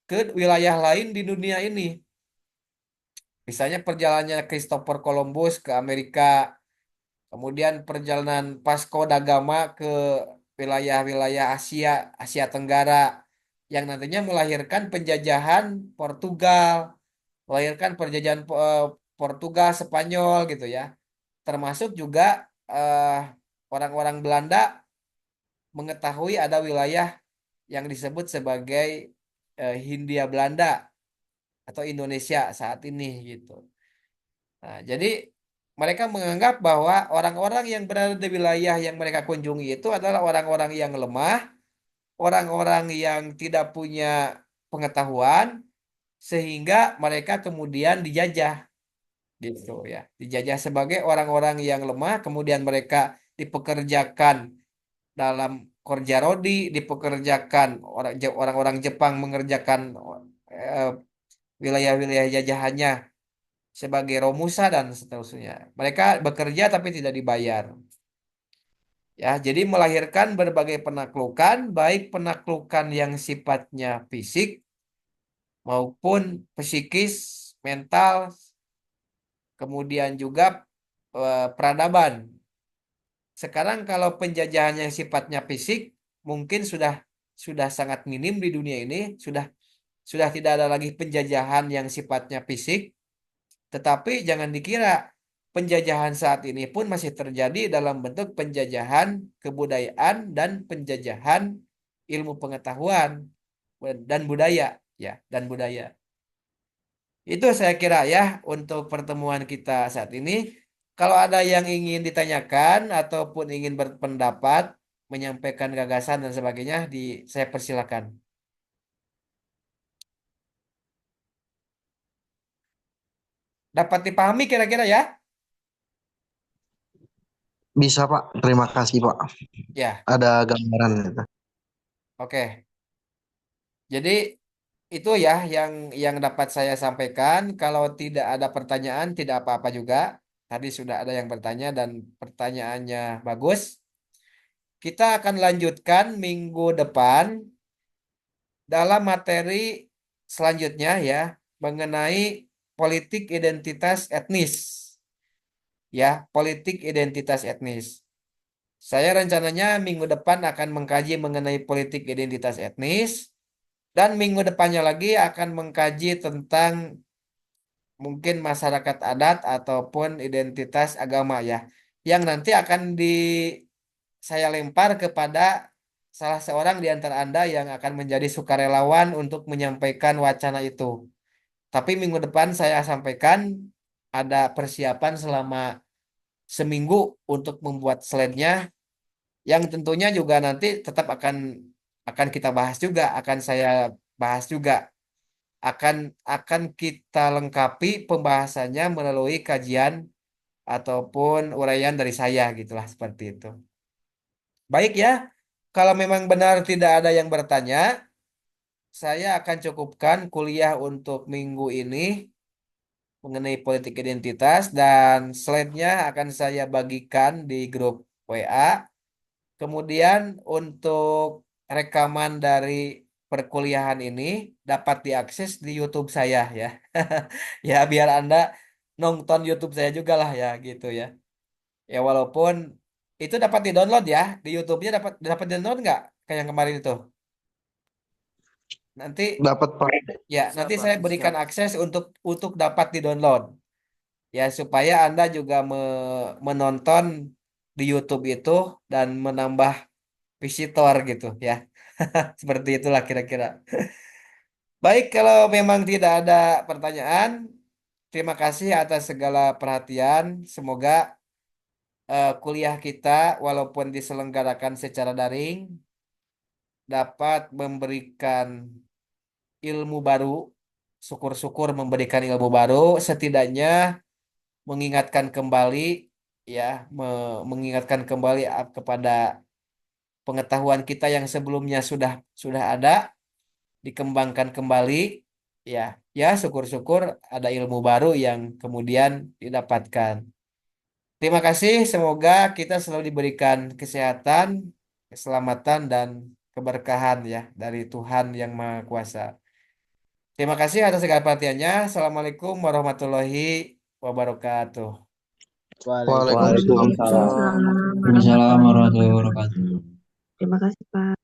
ke wilayah lain di dunia ini. Misalnya perjalanannya Christopher Columbus ke Amerika, kemudian perjalanan Vasco da Gama ke wilayah-wilayah Asia, Asia Tenggara, yang nantinya melahirkan penjajahan Portugal, melahirkan penjajahan Portugal, Spanyol gitu ya. Termasuk juga eh, orang-orang Belanda mengetahui ada wilayah yang disebut sebagai Hindia Belanda atau Indonesia saat ini gitu. Nah, jadi mereka menganggap bahwa orang-orang yang berada di wilayah yang mereka kunjungi itu adalah orang-orang yang lemah, orang-orang yang tidak punya pengetahuan, sehingga mereka kemudian dijajah gitu ya. Dijajah sebagai orang-orang yang lemah, kemudian mereka dipekerjakan dalam kerja rodi, dipekerjakan orang-orang Jepang mengerjakan eh, wilayah-wilayah jajahannya sebagai Romusa dan seterusnya. Mereka bekerja tapi tidak dibayar. Ya, jadi melahirkan berbagai penaklukan, baik penaklukan yang sifatnya fisik maupun psikis, mental, kemudian juga peradaban. Sekarang kalau penjajahannya sifatnya fisik, mungkin sudah sangat minim di dunia ini, sudah tidak ada lagi penjajahan yang sifatnya fisik. Tetapi jangan dikira penjajahan saat ini pun masih terjadi dalam bentuk penjajahan kebudayaan dan penjajahan ilmu pengetahuan dan budaya ya dan budaya. Itu saya kira ya untuk pertemuan kita saat ini. Kalau ada yang ingin ditanyakan ataupun ingin berpendapat, menyampaikan gagasan dan sebagainya, saya persilakan. Dapat dipahami kira-kira ya? Bisa Pak, terima kasih Pak. Ya, Ada gambaran itu. oke. Jadi itu ya yang dapat saya sampaikan. Kalau tidak ada pertanyaan, tidak apa-apa juga. Tadi sudah ada yang bertanya dan pertanyaannya bagus. Kita akan lanjutkan minggu depan dalam materi selanjutnya ya mengenai politik identitas etnis. Ya, politik identitas etnis. Saya rencananya minggu depan akan mengkaji mengenai politik identitas etnis, dan minggu depannya lagi akan mengkaji tentang mungkin masyarakat adat ataupun identitas agama ya, yang nanti akan saya lempar kepada salah seorang di antara Anda yang akan menjadi sukarelawan untuk menyampaikan wacana itu. Tapi minggu depan saya sampaikan ada persiapan selama seminggu untuk membuat slide-nya, yang tentunya juga nanti tetap akan kita bahas juga, akan saya bahas juga, akan akan kita lengkapi pembahasannya melalui kajian ataupun uraian dari saya gitulah seperti itu. Baik ya, kalau memang benar tidak ada yang bertanya, saya akan cukupkan kuliah untuk minggu ini mengenai politik identitas, dan slide-nya akan saya bagikan di grup WA. Kemudian untuk rekaman dari perkuliahan ini dapat diakses di YouTube saya ya. Ya biar Anda nonton YouTube saya juga lah ya gitu ya. Ya walaupun itu dapat di-download ya, di YouTube-nya dapat dapat download nggak kayak yang kemarin itu. Nanti Dapat Pak. ya Bisa, nanti Pak. saya Siap. berikan akses untuk dapat di-download ya, supaya Anda juga menonton di YouTube itu dan menambah visitor gitu ya. Seperti itulah kira-kira. Baik, kalau memang tidak ada pertanyaan, terima kasih atas segala perhatian. Semoga kuliah kita, walaupun diselenggarakan secara daring, dapat memberikan ilmu baru. Syukur-syukur memberikan ilmu baru, setidaknya mengingatkan kembali ya, mengingatkan kembali kepada pengetahuan kita yang sebelumnya sudah ada, dikembangkan kembali ya. Ya syukur-syukur ada ilmu baru yang kemudian didapatkan. Terima kasih, semoga kita selalu diberikan kesehatan, keselamatan, dan keberkahan ya dari Tuhan yang Maha Kuasa. Terima kasih atas segala perhatiannya. Assalamualaikum warahmatullahi wabarakatuh. Waalaikumsalam. Waalaikumsalam. Waalaikumsalam Waalaikumsalam warahmatullahi warahmatullahi wabarakatuh. wabarakatuh. Terima kasih, Pak.